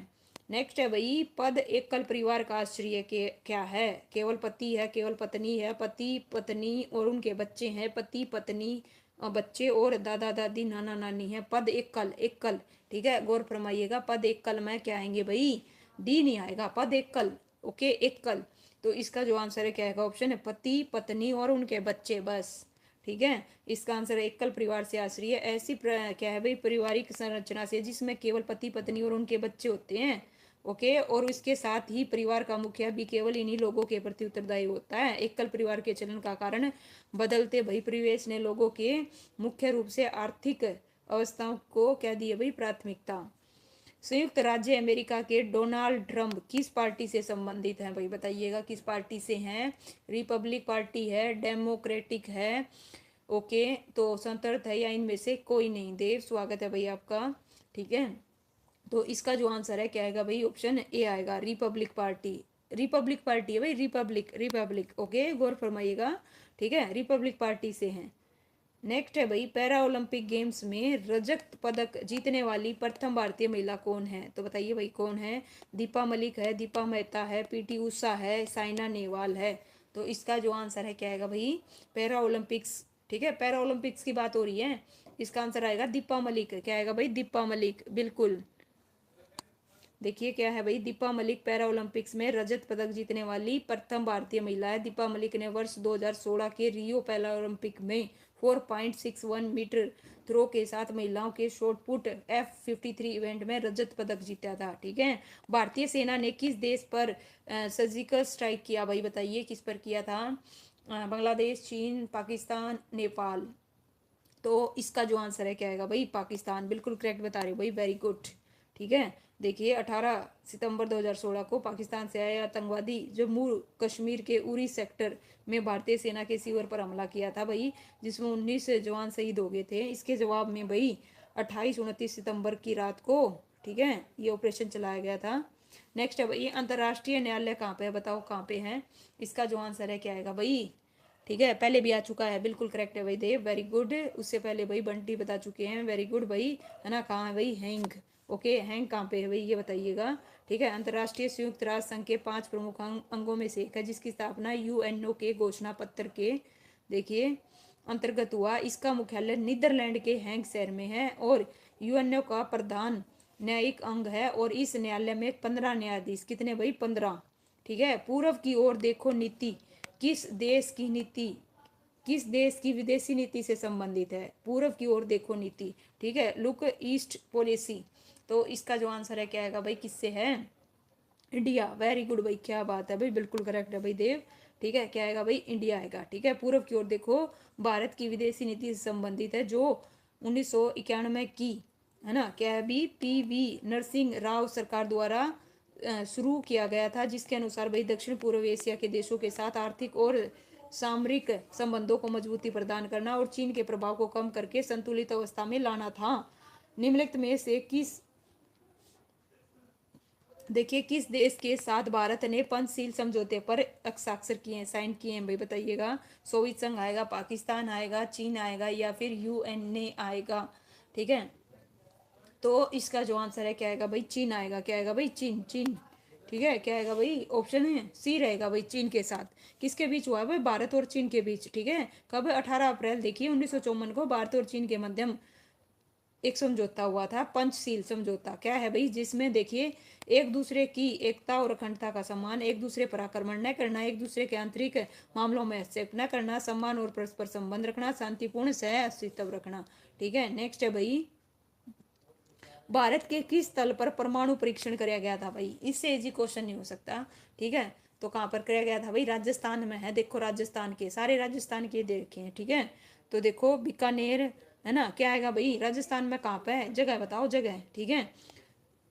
नेक्स्ट है भाई, पद एकल परिवार का आश्रय के क्या है? केवल पति है, केवल पत्नी है, पति पत्नी और उनके बच्चे हैं, पति पत्नी बच्चे और दादा दादी नाना नानी है। पद एकल, एकल। ठीक है, गौर फरमाइएगा, पद एकल में क्या आएंगे भाई? डी नहीं आएगा, पद एकल। ओके, एकल। तो इसका जो आंसर है क्या आएगा? ऑप्शन है पति पत्नी और उनके बच्चे, बस। ठीक है, इसका आंसर है एकल परिवार से आश्रय। ऐसी क्या है भाई? पारिवारिक संरचना से जिसमें केवल पति पत्नी और उनके बच्चे होते हैं। ओके, और इसके साथ ही परिवार का मुखिया भी केवल इन्हीं लोगों के प्रति उत्तरदायी होता है। एकल परिवार के चलन का कारण बदलते भाई परिवेश ने लोगों के मुख्य रूप से आर्थिक अवस्थाओं को क्या दी है भाई? प्राथमिकता। संयुक्त राज्य अमेरिका के डोनाल्ड ट्रंप किस पार्टी से संबंधित हैं भाई? बताइएगा किस पार्टी से हैं? रिपब्लिक पार्टी है, डेमोक्रेटिक है, ओके, तो स्वतंत्र है या इनमें से कोई नहीं? देव स्वागत है भाई आपका। ठीक है, तो इसका जो आंसर है क्या आएगा भाई? ऑप्शन ए आएगा, रिपब्लिक पार्टी। रिपब्लिक पार्टी है भाई, रिपब्लिक, रिपब्लिक। ओके, गौर फरमाइएगा। ठीक है, रिपब्लिक पार्टी से हैं। नेक्स्ट है भाई, पैरा ओलंपिक गेम्स में रजत पदक जीतने वाली प्रथम भारतीय महिला कौन है? तो बताइए भाई कौन है? दीपा मलिक है, दीपा मेहता है, पीटी उषा है, साइना नेहवाल है। तो इसका जो आंसर है क्या आएगा भाई? Para Olympics. ठीक है, पैरा ओलंपिक्स की बात हो रही है, इसका आंसर आएगा दीपा मलिक। क्या आएगा भाई? दीपा मलिक, बिल्कुल। देखिए क्या है भाई, दीपा मलिक पैरा ओलंपिक्स में रजत पदक जीतने वाली प्रथम भारतीय महिला है। दीपा मलिक ने वर्ष 2016 के रियो पैरा ओलंपिक में 4.61 मीटर थ्रो के साथ महिलाओं के शॉट पुट F53 इवेंट में रजत पदक जीता था। ठीक है, भारतीय सेना ने किस देश पर सर्जिकल स्ट्राइक किया भाई? बताइए किस पर किया था? बांग्लादेश, चीन, पाकिस्तान, नेपाल। तो इसका जो आंसर है क्या आएगा भाई? पाकिस्तान, बिल्कुल करेक्ट बता रहे हो भाई, वेरी गुड। ठीक है, देखिए 18 सितंबर 2016 को पाकिस्तान से आए आतंकवादी जम्मू कश्मीर के उरी सेक्टर में भारतीय सेना के शिविर पर हमला किया था भाई, जिसमें 19 जवान शहीद हो गए थे। इसके जवाब में भाई 28-29 सितंबर की रात को, ठीक है, ये ऑपरेशन चलाया गया था। नेक्स्ट है भाई अंतर्राष्ट्रीय न्यायालय कहाँ पे है, बताओ कहाँ पे है। इसका जो आंसर है क्या आएगा भाई, ठीक है, पहले भी आ चुका है, बिल्कुल करेक्ट है भाई देव, वेरी गुड। उससे पहले भाई बंटी बता चुके हैं, वेरी गुड भाई, है ना। कहाँ है भाई, हैंग, ओके, हैंग कहाँ पे है भाई ये बताइएगा, ठीक है। अंतर्राष्ट्रीय संयुक्त राष्ट्र संघ के 5 प्रमुख अंगों में से एक है, जिसकी स्थापना यूएनओ के घोषणा पत्र के, देखिए, अंतर्गत हुआ। इसका मुख्यालय नीदरलैंड के हैंग शहर में है और यूएनओ का प्रधान न्यायिक अंग है। और इस न्यायालय में 15 न्यायाधीश, कितने भाई, 15, ठीक है। पूर्व की ओर देखो नीति किस देश की नीति, किस देश की विदेशी नीति से संबंधित है, पूर्व की ओर देखो नीति, ठीक है, लुक ईस्ट पॉलिसी। तो इसका जो आंसर है क्या आएगा भाई, किससे है, इंडिया, वेरी गुड भाई, क्या बात है भाई, बिल्कुल करेक्ट है भाई देव, ठीक है, क्या आएगा भाई, इंडिया आएगा, ठीक है। पूर्व की ओर देखो भारत की विदेशी नीति से संबंधित है, जो 1991 की, है ना, क्या है भी, पीवी नरसिंह राव सरकार द्वारा शुरू किया गया था, जिसके अनुसार भाई दक्षिण पूर्व एशिया के देशों के साथ आर्थिक और सामरिक संबंधों को मजबूती प्रदान करना और चीन के प्रभाव को कम करके संतुलित अवस्था में लाना था। निम्नलिखित में से किस, देखिए, किस देश के साथ भारत ने पंचशील समझौते पर हस्ताक्षर किए हैं, साइन किए हैं भाई, बताइएगा। सोवियत संघ आएगा, पाकिस्तान आएगा, चीन आएगा, या फिर यूएनए आएगा, ठीक है। तो इसका जो आंसर है क्या आएगा भाई, चीन आएगा, क्या आएगा भाई, चीन, चीन, ठीक है, क्या आएगा भाई, ऑप्शन है सी रहेगा भाई, चीन के साथ। किसके बीच हुआ है भाई, भारत और चीन के बीच, ठीक है। कब, 18 अप्रैल देखिए 1954 को भारत और चीन के मध्यम एक समझौता हुआ था, पंचशील समझौता, क्या है भाई, जिसमें देखिए एक दूसरे की एकता और अखंडता का सम्मान, एक दूसरे पर आक्रमण न करना, एक दूसरे के आंतरिक मामलों में हस्तक्षेप न करना, सम्मान और परस्पर संबंध रखना, शांतिपूर्ण सह अस्तित्व रखना, ठीक है। नेक्स्ट है भाई, भारत के किस तल पर परमाणु परीक्षण कराया गया था भाई, इससे इजी क्वेश्चन नहीं हो सकता, ठीक है। तो कहाँ पर कराया गया था भाई, राजस्थान में है, देखो राजस्थान के, सारे राजस्थान के देखे हैं, ठीक है। तो देखो बीकानेर, है ना, क्या आएगा भाई, राजस्थान में कहाँ पे है, जगह बताओ, जगह, ठीक है।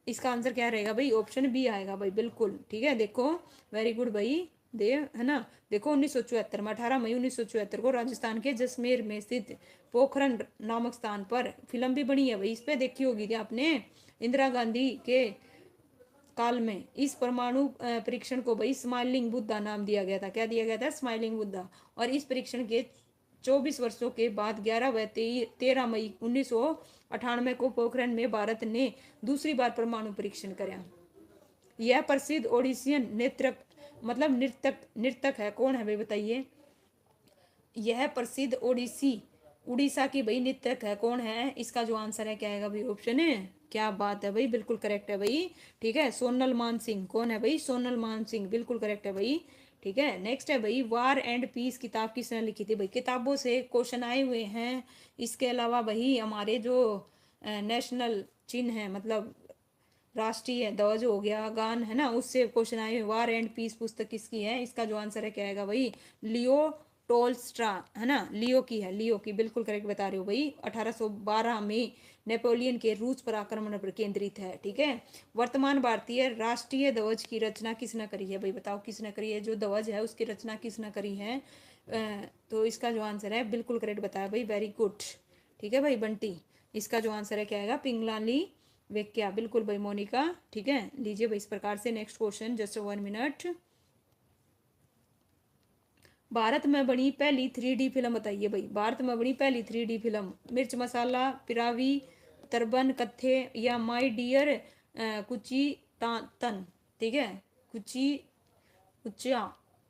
इसका आंसर क्या रहेगा भाई, ऑप्शन बी आएगा भाई, बिल्कुल, ठीक है। देखो वेरी गुड भाई देव, है ना। देखो 1974 में, 18 मई 1974 को राजस्थान के जैसलमेर में स्थित पोखरण नामक स्थान पर फिल्म भी बनी है भाई, इस पे देखी होगी थी आपने, इंदिरा गांधी के काल में इस परमाणु परीक्षण को भाई स्माइलिंग बुद्धा नाम दिया गया था, क्या दिया गया था, स्माइलिंग बुद्धा। और इस परीक्षण के 24 वर्षों के बाद 11 व 13 मई 1998 को पोखरण में भारत ने दूसरी बार परमाणु परीक्षण कराया। यह प्रसिद्ध ओडिसियन नृत्यक, मतलब नृतक, नृतक है, कौन है भाई बताइए। यह प्रसिद्ध ओडिसी, उड़ीसा की भाई नृतक है, कौन है, इसका जो आंसर है क्या आएगा भाई, ऑप्शन है, क्या बात है भाई, बिल्कुल करेक्ट है भाई, ठीक है। सोनल मान सिंह, कौन है भाई, सोनल मान सिंह, बिल्कुल करेक्ट है भाई, ठीक है। नेक्स्ट है भाई, वार एंड पीस किताब किसने लिखी थी भाई, किताबों से क्वेश्चन आए हुए हैं। इसके अलावा भाई हमारे जो नेशनल चिन्ह है, मतलब राष्ट्रीय ध्वज हो गया, गान, है ना, उससे क्वेश्चन आए हुए। वार एंड पीस पुस्तक किसकी है, इसका जो आंसर है क्या आएगा भाई, लियो टोल्स्ट्रा, है ना, लियो की है, लियो की, बिल्कुल करेक्ट बता रहे हो भाई। 1812 में नेपोलियन के रूस पर आक्रमण पर केंद्रित है, ठीक है। वर्तमान भारतीय राष्ट्रीय ध्वज की रचना किसने करी है भाई, बताओ किसने करी है, जो ध्वज है उसकी रचना किसने करी है। तो इसका जो आंसर है बिल्कुल करेक्ट बताया भाई, वेरी गुड, ठीक है भाई बंटी। इसका जो आंसर है क्या आएगा, पिंगलानी वेक्या, बिल्कुल भाई मोनिका, ठीक है। लीजिए भाई इस प्रकार से next question, just 1 minute. Bharat में बनी पहली 3D फिल्म बताइए भाई, भारत में बनी पहली 3D फिल्म, मिर्च मसाला, पिरावी, तरबन कत्थे, या माई डियर कुची तन, ठीक है, कुची कुचा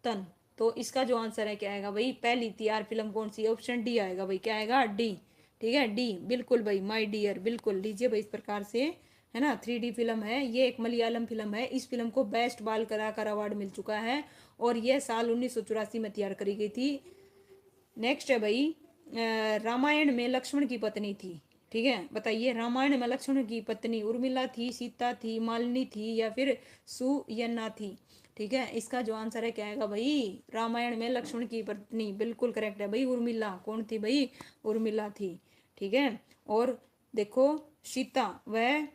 तन। तो इसका जो आंसर है क्या आएगा भाई, पहली तैयार फिल्म कौन सी, ऑप्शन डी आएगा भाई, क्या आएगा, डी, ठीक है, डी, बिल्कुल भाई, माई डियर, बिल्कुल। लीजिए भाई इस प्रकार से, है ना, 3D फिल्म है, ये एक मलयालम फिल्म है, इस फिल्म को बेस्ट बाल कलाकार अवार्ड मिल चुका है और यह साल 1984 में तैयार करी गई थी। नेक्स्ट है भाई, रामायण में लक्ष्मण की पत्नी थी, ठीक है, बताइए, रामायण में लक्ष्मण की पत्नी उर्मिला थी, सीता थी, मालिनी थी, या फिर सुयन्ना थी, ठीक है। इसका जो आंसर है क्या आएगा भाई, रामायण में लक्ष्मण की पत्नी, बिल्कुल करेक्ट है भाई, उर्मिला, कौन थी भाई, उर्मिला थी, ठीक है। और देखो सीता वह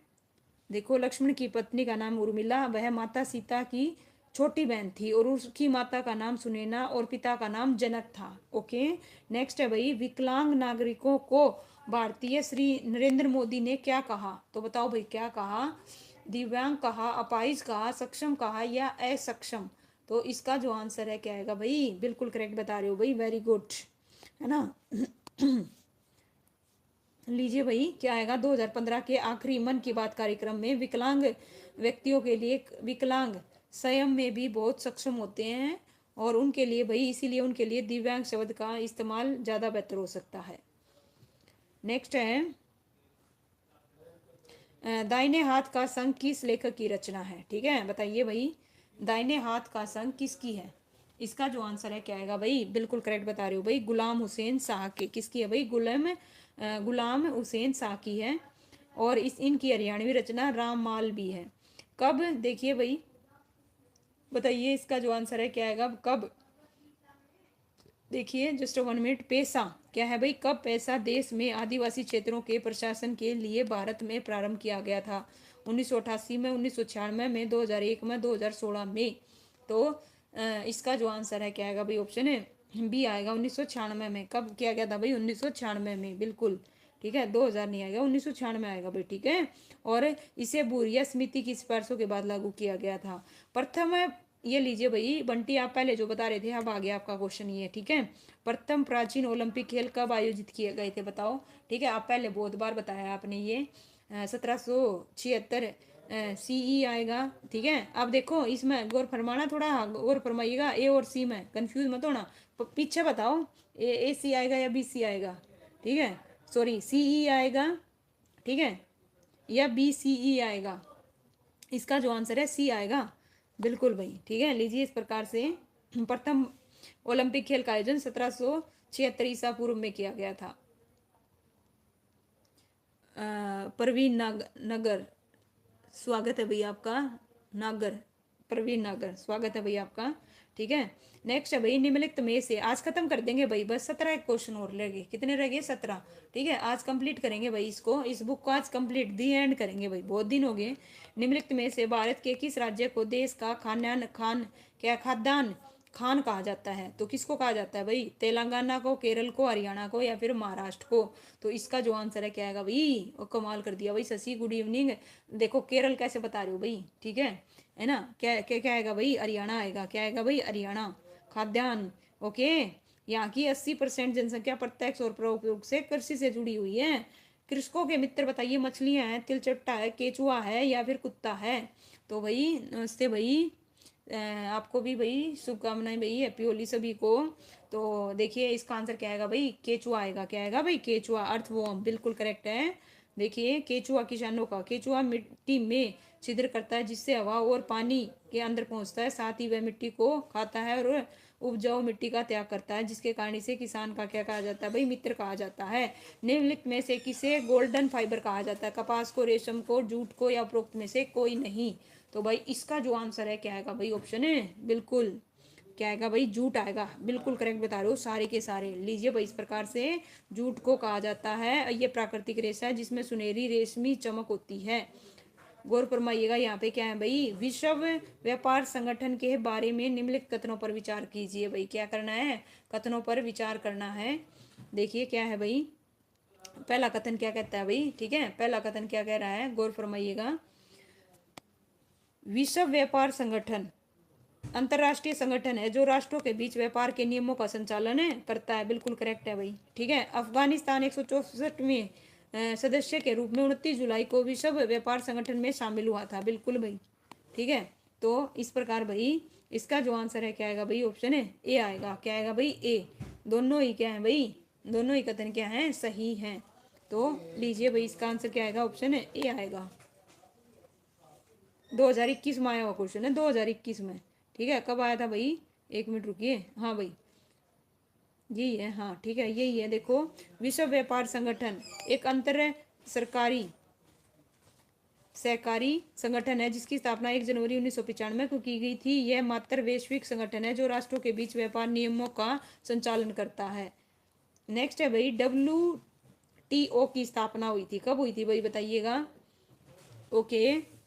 देखो, लक्ष्मण की पत्नी का नाम उर्मिला, वह माता सीता की छोटी बहन थी और उसकी माता का नाम सुनैना और पिता का नाम जनक था। ओके। नेक्स्ट है भाई, विकलांग नागरिकों को भारतीय श्री नरेंद्र मोदी ने क्या कहा? तो बताओ भाई, क्या कहा? दिव्यांग कहा, अपाहिज कहा, सक्षम कहा या असक्षम? तो इसका जो आंसर है क्या आएगा भाई? बिल्कुल करेक्ट बता रहे हो भाई, वेरी गुड, है ना। लीजिए भाई, क्या आएगा? 2015 के आखिरी मन की बात कार्यक्रम में विकलांग व्यक्तियों के लिए, विकलांग स्वयं में भी बहुत सक्षम होते हैं और उनके लिए भाई, इसीलिए उनके लिए दिव्यांग शब्द का इस्तेमाल ज़्यादा बेहतर हो सकता है। नेक्स्ट है, दाहिने हाथ का संघ किस लेखक की रचना है? ठीक है, बताइए भाई, दाहिने हाथ का संघ किसकी है? इसका जो आंसर है क्या आएगा भाई? बिल्कुल करेक्ट बता रहे हो भाई, गुलाम हुसैन शाह के। किसकी है भाई? गुलाम हुसैन शाह की है। और इस इनकी हरियाणवी रचना राममाल भी है। कब? देखिए भाई, बताइए इसका जो आंसर है क्या आएगा? कब? देखिए, जस्ट 1 मिनट। पैसा क्या है भाई? कब पैसा देश में आदिवासी क्षेत्रों के प्रशासन के लिए भारत में प्रारंभ किया गया था? 1988 में, 1996 में, 2001 में, 2016 में? तो इसका जो आंसर है क्या आएगा भाई? ऑप्शन है बी आएगा, 1996 में। कब किया गया था भाई? 1996 में, बिल्कुल। ठीक है, 2000 नहीं आएगा, 1996 आएगा भाई। ठीक है। और इसे बुरिया समिति की सिफारिशों के बाद लागू किया गया था। प्रथम, ये लीजिए भाई बंटी, आप पहले जो बता रहे थे, अब आ गया आपका क्वेश्चन ये। ठीक है, प्रथम प्राचीन ओलंपिक खेल कब आयोजित किए गए थे? बताओ। ठीक है, आप पहले बहुत बार बताया आपने ये। 1776 सीई आएगा। ठीक है, अब देखो इसमें गौर फरमाना, थोड़ा गौर फरमाइएगा, ए और सी में कंफ्यूज मत होना। पीछे बताओ, ए सी आएगा या बी सी आएगा? ठीक है, सॉरी, सीई आएगा, ठीक है, या बी सी ई आएगा? इसका जो आंसर है सी आएगा, बिल्कुल भाई। ठीक है, लीजिए, इस प्रकार से प्रथम ओलंपिक खेल का आयोजन 1776 ईसा पूर्व में किया गया था। प्रवीण नगर, स्वागत है भैया आपका। नागर, प्रवीण नागर, स्वागत है भैया आपका। ठीक है। नेक्स्ट है भाई, निम्नलिखित में से, आज खत्म कर देंगे भाई, बस 17 क्वेश्चन और रह गए। कितने रह गए? 17। ठीक है, आज कंप्लीट करेंगे भाई इसको, इस बुक को आज कंप्लीट दी एंड करेंगे भाई, बहुत दिन हो गए। निम्नलिखित में से भारत के किस राज्य को देश का खाद्यान्न खान कहा जाता है? तो किसको कहा जाता है भाई? तेलंगाना को, केरल को, हरियाणा को या फिर महाराष्ट्र को? तो इसका जो आंसर है क्या आएगा भाई? और कमाल कर दिया भाई शशि, गुड इवनिंग। देखो, केरल कैसे बता रहे हो भाई? ठीक है ना। क्या क्या क्या आएगा भाई? हरियाणा आएगा। क्या आएगा भाई? हरियाणा खाद्यान्न। ओके। यहाँ की 80% जनसंख्या प्रत्यक्ष और परोक्ष से कृषि से जुड़ी हुई है। कृषकों के मित्र बताइए, मछलियां हैं, तिलचट्टा है, केचुआ है या फिर कुत्ता है? तो भाई नमस्ते भाई, आपको भी भाई शुभकामनाएं भाई, हैप्पी होली सभी को। तो देखिए, इसका आंसर क्या आएगा भाई? केचुआ आएगा। क्या आएगा भाई? केचुआ, अर्थवॉर्म, बिल्कुल करेक्ट है। देखिए, केचुआ किसानों का, केचुआ मिट्टी में छिद्र करता है जिससे हवा और पानी के अंदर पहुंचता है, साथ ही वह मिट्टी को खाता है और उपजाऊ मिट्टी का त्याग करता है, जिसके कारण इसे किसान का क्या कहा जाता है भाई? मित्र कहा जाता है। निम्नलिखित में से किसे गोल्डन फाइबर कहा जाता है? कपास को, रेशम को, जूट को या उपरोक्त में से कोई नहीं? तो भाई इसका जो आंसर है क्या आएगा भाई? ऑप्शन है बिल्कुल, क्या आएगा भाई? जूट आएगा, बिल्कुल करेक्ट बता रहे हो सारे के सारे। लीजिए भाई, इस प्रकार से जूट को कहा जाता है, ये प्राकृतिक रेशा है जिसमें सुनहरी रेशमी चमक होती है। गौर फरमाइएगा, यहाँ पे क्या है भाई? विश्व व्यापार संगठन के बारे में निम्नलिखित कथनों पर विचार कीजिए भाई। क्या करना है? कथनों पर विचार करना है। देखिए क्या है भाई, पहला कथन क्या कहता है भाई? ठीक है, पहला कथन क्या कह रहा है, गौर फरमाइएगा। विश्व व्यापार संगठन अंतरराष्ट्रीय संगठन है जो राष्ट्रों के बीच व्यापार के नियमों का संचालन करता है, बिल्कुल करेक्ट है भाई। ठीक है, अफगानिस्तान 164वें सदस्य के रूप में 29 जुलाई को विश्व व्यापार संगठन में शामिल हुआ था, बिल्कुल भाई। ठीक है, तो इस प्रकार भाई इसका जो आंसर है क्या आएगा भाई? ऑप्शन है ए आएगा। क्या आएगा भाई? ए। दोनों ही क्या है भाई? दोनों ही कथन क्या है? सही है। तो लीजिए भाई, इसका आंसर क्या आएगा? ऑप्शन है ए आएगा। 2021 में आया हुआ क्वेश्चन है, 2021 में। ठीक है, कब आया था भाई? 1 मिनट रुकिए, हाँ भाई, यही है, हाँ ठीक है, यही है। देखो, विश्व व्यापार संगठन एक अंतर सरकारी सहकारी संगठन है जिसकी स्थापना 1 जनवरी 1995 को की गई थी। यह मात्र वैश्विक संगठन है जो राष्ट्रों के बीच व्यापार नियमों का संचालन करता है। नेक्स्ट है भाई, WTO की स्थापना हुई थी, कब हुई थी भाई? बताइएगा। ओके,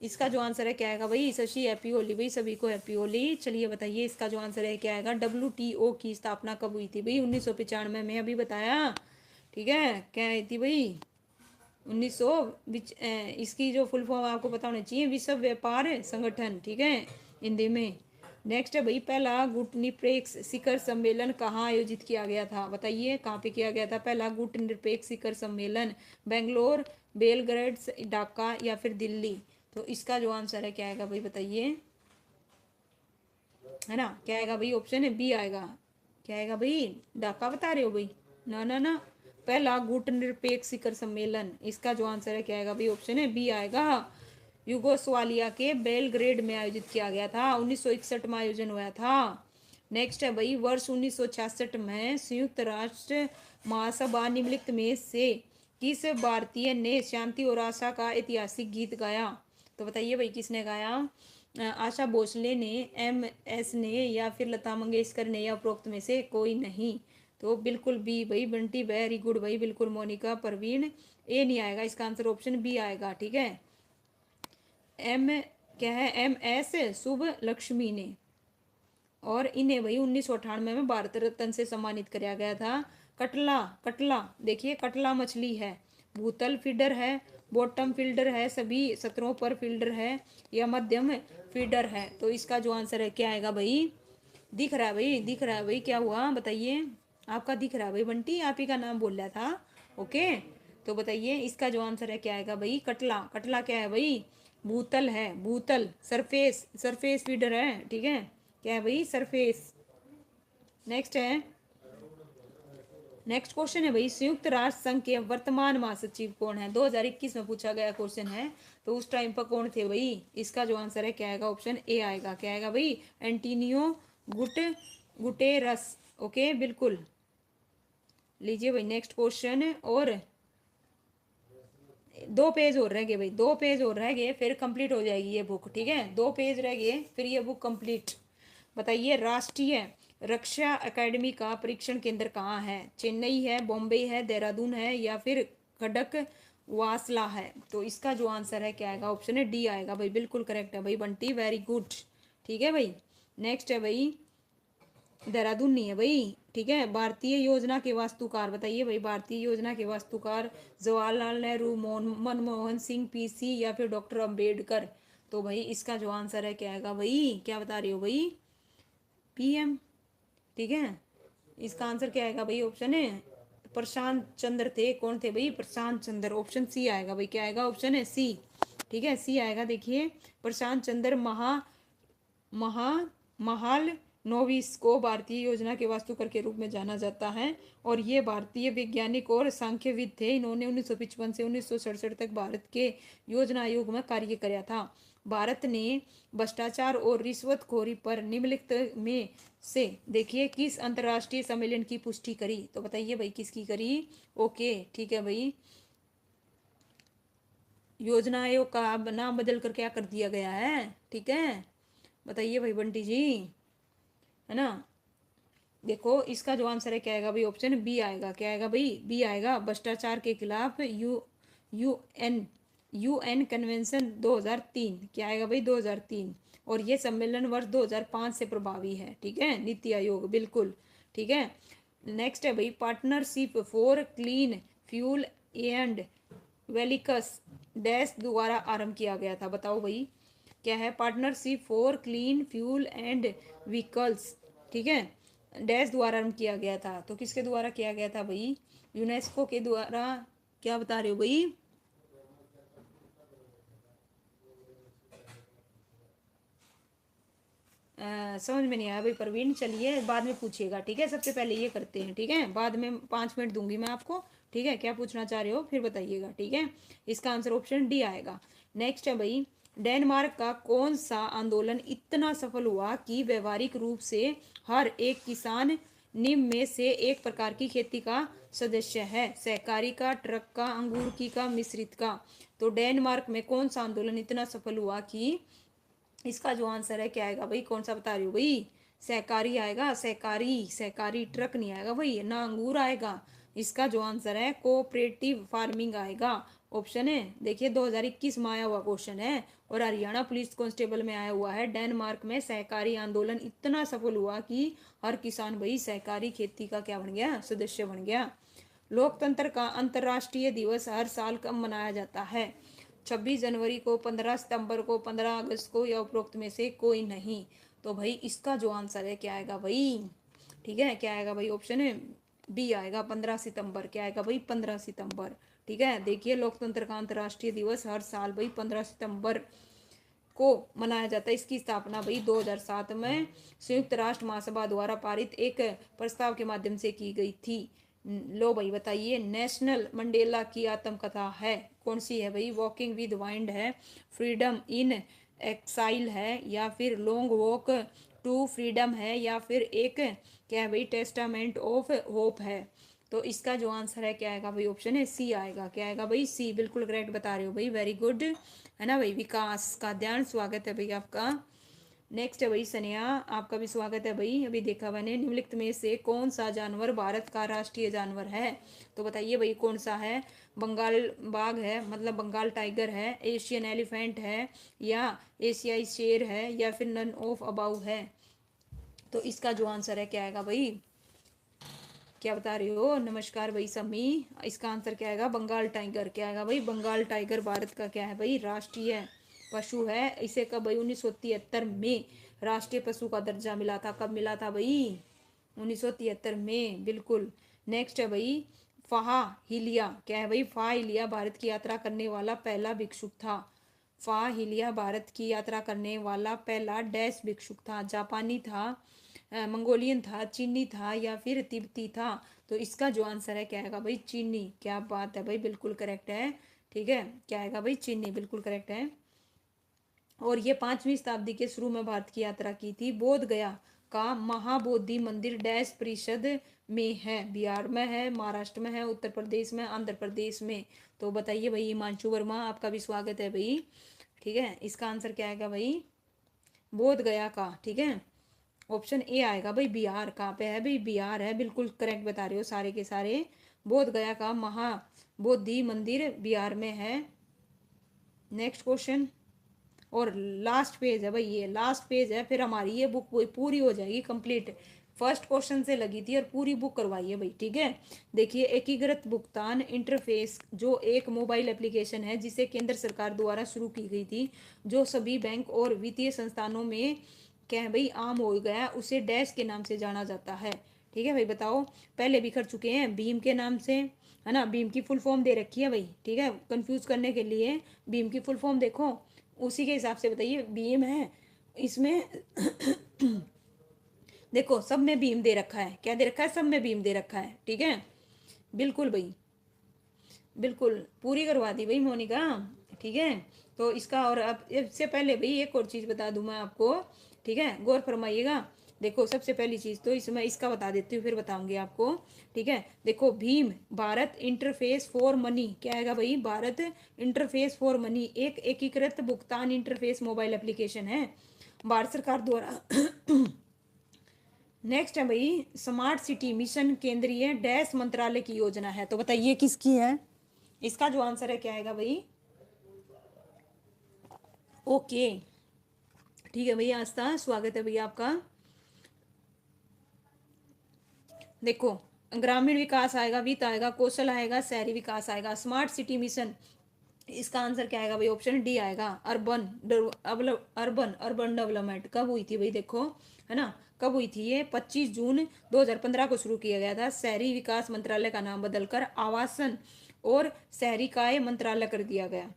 इसका जो आंसर है क्या आएगा भाई, शशि हैप्पी होली भाई, सभी को हैप्पी होली। चलिए बताइए इसका जो आंसर है क्या आएगा। WTO की स्थापना कब हुई थी भाई, 1995 में, अभी बताया। ठीक है, क्या आई थी भाई, 1900। इसकी जो फुल फॉर्म आपको पता होना चाहिए, विश्व व्यापार संगठन। ठीक है, हिंदी में। नेक्स्ट है भाई, पहला गुट निरपेक्ष शिखर सम्मेलन कहाँ आयोजित किया गया था, बताइए कहाँ पे किया गया था पहला गुट निरपेक्ष शिखर सम्मेलन। बेंगलोर, बेलग्रेड, ढाका या फिर दिल्ली। तो इसका जो आंसर है क्या आएगा भाई, बताइए, है ना, क्या आएगा भाई, ऑप्शन है बी आएगा। क्या आएगा भाई, ढाका बता रहे हो भाई, ना ना ना, पहला गुट निरपेक्ष शिखर सम्मेलन। इसका जो आंसर है क्या आएगा भाई, ऑप्शन है बी आएगा। युगोस्लाविया के बेलग्रेड में आयोजित किया गया था, 1961 में आयोजन हुआ था। नेक्स्ट है भाई, वर्ष 1966 में संयुक्त राष्ट्र महासभा निम्नलिखित में से किस भारतीय ने शांति और आशा का ऐतिहासिक गीत गाया। तो बताइए भाई किसने गाया, आशा भोसले ने, MS ने, या फिर लता मंगेशकर ने, या उपरोक्त में से कोई नहीं। तो बिल्कुल बी भाई, बंटी वेरी गुड भाई, बिल्कुल मोनिका परवीन। ए नहीं आएगा, इसका आंसर ऑप्शन बी आएगा। ठीक है, एम, क्या है, MS शुभ लक्ष्मी ने, और इन्हें भाई 1998 में भारत रत्न से सम्मानित किया गया था। कटला, कटला देखिए, कटला मछली है, भूतल फीडर है, बॉटम फील्डर है, सभी सतरों पर फील्डर है, या मध्यम फीडर है। तो इसका जो आंसर है क्या आएगा भाई, दिख रहा है भाई, दिख रहा है भाई, क्या हुआ बताइए, आपका दिख रहा है भाई, बंटी आप ही का नाम बोल रहा था। ओके, तो बताइए इसका जो आंसर है क्या आएगा भाई, कटला। कटला क्या है भाई, भूतल है, भूतल, सरफेस, सरफेस फीडर है। ठीक है, क्या है भाई, सरफेस। नेक्स्ट है, नेक्स्ट क्वेश्चन है भाई, संयुक्त राष्ट्र संघ के वर्तमान महासचिव कौन है, 2021 में पूछा गया क्वेश्चन है। तो उस टाइम पर कौन थे भाई, इसका जो आंसर है क्या आएगा, ऑप्शन ए आएगा। क्या आएगा भाई, एंटीनियो गुटेरस। ओके, बिल्कुल। लीजिए भाई नेक्स्ट क्वेश्चन, और 2 पेज और रह गए भाई, 2 पेज और रह गए, फिर कंप्लीट हो जाएगी ये बुक। ठीक है, 2 पेज रह गए, फिर ये बुक कंप्लीट। बताइए, राष्ट्रीय रक्षा एकेडमी का परीक्षण केंद्र कहाँ है, चेन्नई है, बॉम्बे है, देहरादून है, या फिर खड़क वासला है। तो इसका जो आंसर है क्या आएगा, ऑप्शन है डी आएगा भाई, बिल्कुल करेक्ट है भाई बंटी, वेरी गुड। ठीक है भाई, नेक्स्ट है भाई, देहरादून नहीं है भाई। ठीक है, भारतीय योजना के वास्तुकार, बताइए भाई, भारतीय योजना के वास्तुकार, जवाहरलाल नेहरू, मनमोहन सिंह, PC, या फिर डॉक्टर अंबेडकर। तो भाई इसका जो आंसर है क्या आएगा भाई, क्या बता रही हो भाई, PM। ठीक है, इसका आंसर क्या आएगा भाई, ऑप्शन है प्रशांत चंद्र थे, कौन थे भाई, प्रशांत चंद्र। ऑप्शन सी आएगा भाई, क्या आएगा, ऑप्शन है सी। ठीक है, सी आएगा। देखिए, प्रशांत चंद्र महा महाल नोविस को भारतीय योजना के वास्तुकार के रूप में जाना जाता है, और ये भारतीय वैज्ञानिक और सांख्यविद थे। इन्होंने 1955 से 1967 तक भारत के योजना आयोग में कार्य किया था। भारत ने भ्रष्टाचार और रिश्वतखोरी पर निम्नलिखित में से देखिए किस अंतर्राष्ट्रीय सम्मेलन की पुष्टि करी। तो बताइए भाई किसकी करी। ओके, ठीक है भाई, योजना आयोग का अब नाम बदल कर क्या कर दिया गया है। ठीक है, बताइए भाई बंटी जी, है ना। देखो इसका जो आंसर है क्या आएगा भाई, ऑप्शन बी आएगा। क्या आएगा भाई, बी आएगा, भ्रष्टाचार के खिलाफ UN कन्वेंशन 2003। क्या आएगा भाई, 2003। और ये सम्मेलन वर्ष 2005 से प्रभावी है। ठीक है, नीति आयोग, बिल्कुल। ठीक है, नेक्स्ट है भाई, partnership for clean fuel and वेलिकस डैश द्वारा आरंभ किया गया था, बताओ भाई क्या है, partnership for clean fuel and vehicles. ठीक है, डैश द्वारा आरंभ किया गया था। तो किसके द्वारा किया गया था भाई, यूनेस्को के द्वारा। क्या बता रहे हो भाई, समझ में नहीं आया भाई प्रवीण, चलिए बाद में पूछिएगा। ठीक है, सबसे पहले ये करते हैं। ठीक है, बाद में 5 मिनट दूंगी मैं आपको। ठीक है, क्या पूछना चाह रहे हो फिर बताइएगा। ठीक है, इसका आंसर ऑप्शन डी आएगा। नेक्स्ट है भाई, डेनमार्क का कौन सा आंदोलन इतना सफल हुआ कि व्यवहारिक रूप से हर एक किसान निम्न में से एक प्रकार की खेती का सदस्य है, सहकारी का, ट्रक का, अंगूर की का, मिश्रित का। तो डेनमार्क में कौन सा आंदोलन इतना सफल हुआ कि, इसका जो आंसर है क्या आएगा भाई, कौन सा बता रही हो भाई, सहकारी आएगा, सहकारी। सहकारी ट्रक नहीं आएगा भाई, ना अंगूर आएगा। इसका जो आंसर है कोऑपरेटिव फार्मिंग आएगा। ऑप्शन है देखिए 2021 में आया हुआ क्वेश्चन है, और हरियाणा पुलिस कांस्टेबल में आया हुआ है। डेनमार्क में सहकारी आंदोलन इतना सफल हुआ कि हर किसान भाई सहकारी खेती का क्या बन गया, सदस्य बन गया। लोकतंत्र का अंतर्राष्ट्रीय दिवस हर साल कब मनाया जाता है? 26 जनवरी को, 15 सितंबर को, 15 अगस्त को, या उपरोक्त में से कोई नहीं। तो भाई इसका जो आंसर है क्या आएगा भाई, ठीक है, क्या आएगा भाई, ऑप्शन है बी आएगा 15 सितंबर। क्या आएगा भाई, 15 सितंबर। ठीक है, देखिए लोकतंत्र का अंतर्राष्ट्रीय दिवस हर साल भाई 15 सितंबर को मनाया जाता है। इसकी स्थापना भाई 2007 में संयुक्त राष्ट्र महासभा द्वारा पारित एक प्रस्ताव के माध्यम से की गई थी। लो भाई बताइए, नेशनल मंडेला की आत्मकथा है, कौन सी है भाई? वॉकिंग विद वाइंड है, फ्रीडम इन एक्साइल है, या फिर लॉन्ग वॉक टू फ्रीडम है, या फिर एक क्या है भाई, टेस्टामेंट ऑफ होप है। तो इसका जो आंसर है क्या आएगा भाई, ऑप्शन है सी आएगा। क्या आएगा भाई, सी, बिल्कुल करेक्ट बता रहे हो भाई, वेरी गुड, है ना भाई। विकास का ध्यान, स्वागत है भाई आपका। नेक्स्ट है भाई सनिया, आपका भी स्वागत है भाई। अभी देखा मैंने, निम्नलिखित में से कौन सा जानवर भारत का राष्ट्रीय जानवर है? तो बताइए भाई कौन सा है? बंगाल बाघ है, मतलब बंगाल टाइगर है, एशियन एलिफेंट है, या एशियाई शेर है, या फिर नन ऑफ अबाउ है। तो इसका जो आंसर है क्या आएगा भाई, क्या बता रहे हो? नमस्कार भाई समी, इसका आंसर क्या आएगा, बंगाल टाइगर। क्या आएगा भाई, बंगाल टाइगर भारत का क्या है भाई, राष्ट्रीय पशु है। इसे कब भाई 1973 में राष्ट्रीय पशु का दर्जा मिला था। कब मिला था भाई? 1973 में, बिल्कुल। नेक्स्ट है भाई फाहा हिलिया। क्या है भाई, फाहा हिलिया भारत की यात्रा करने वाला पहला भिक्षुक था। फाहा हिलिया भारत की यात्रा करने वाला पहला डैश भिक्षुक था। जापानी था, मंगोलियन था, चीनी था, या फिर तिब्बती था। तो इसका जो आंसर है क्या आएगा भाई, चीनी। क्या बात है भाई, बिल्कुल करेक्ट है। ठीक है, क्या आएगा भाई, चीनी, बिल्कुल करेक्ट है। और ये 5वीं शताब्दी के शुरू में भारत की यात्रा की थी। बोध गया का महाबोधि मंदिर डैश परिषद में है? बिहार में है, महाराष्ट्र में है, उत्तर प्रदेश में, आंध्र प्रदेश में। तो बताइए भाई, हिमांशु वर्मा आपका भी स्वागत है भाई। ठीक है, इसका आंसर क्या आएगा भाई, बोध गया का। ठीक है, ऑप्शन ए आएगा भाई, बिहार। कहाँ पे है भाई, बिहार है, बिल्कुल करेक्ट बता रहे हो सारे के सारे। बोध गया का महाबोधि मंदिर बिहार में है। नेक्स्ट क्वेश्चन, और लास्ट पेज है भाई, ये लास्ट पेज है, फिर हमारी ये बुक पूरी हो जाएगी कंप्लीट। फर्स्ट क्वेश्चन से लगी थी और पूरी बुक करवाई है भाई। ठीक है, देखिए एकीकृत भुगतान इंटरफेस जो एक मोबाइल एप्लीकेशन है जिसे केंद्र सरकार द्वारा शुरू की गई थी, जो सभी बैंक और वित्तीय संस्थानों में क्या है भाई आम हो गया, उसे डैश के नाम से जाना जाता है। ठीक है भाई, बताओ, पहले भी कर चुके हैं भीम के नाम से, है ना। भीम की फुल फॉर्म दे रखी है भाई, ठीक है, कंफ्यूज करने के लिए भीम की फुल फॉर्म देखो, उसी के हिसाब से बताइए। भीम है इसमें देखो सब में भीम दे रखा है, क्या दे रखा है, सब में भीम दे रखा है। ठीक है, बिल्कुल भाई, बिल्कुल पूरी करवा दी भाई मोनिका। ठीक है, तो इसका, और अब इससे पहले भाई एक और चीज़ बता दूं मैं आपको। ठीक है, गौर फरमाइएगा। देखो सबसे पहली चीज़ तो इसमें इसका बता देती हूँ, फिर बताऊंगी आपको। ठीक है, देखो Bhim Bharat interface for money, क्या आएगा भाई, भारत इंटरफेस फॉर मनी एक एकीकृत भुगतान इंटरफेस मोबाइल एप्लीकेशन है भारत सरकार द्वारा। नेक्स्ट है भाई स्मार्ट सिटी मिशन केंद्रीय डैश मंत्रालय की योजना है। तो बताइए किसकी है? इसका जो आंसर है क्या आएगा भाई, ओके। ठीक है भैया, आस्था स्वागत है भैया आपका। देखो ग्रामीण विकास आएगा, वित्त आएगा, कौशल आएगा, शहरी विकास आएगा, स्मार्ट सिटी मिशन, इसका आंसर क्या आएगा भाई, ऑप्शन डी आएगा, अर्बन अर्बन डेवलपमेंट। कब हुई थी भाई, देखो, है ना, कब हुई थी ये, 25 जून 2015 को शुरू किया गया था। शहरी विकास मंत्रालय का नाम बदलकर आवासन और शहरी कार्य मंत्रालय कर दिया गया।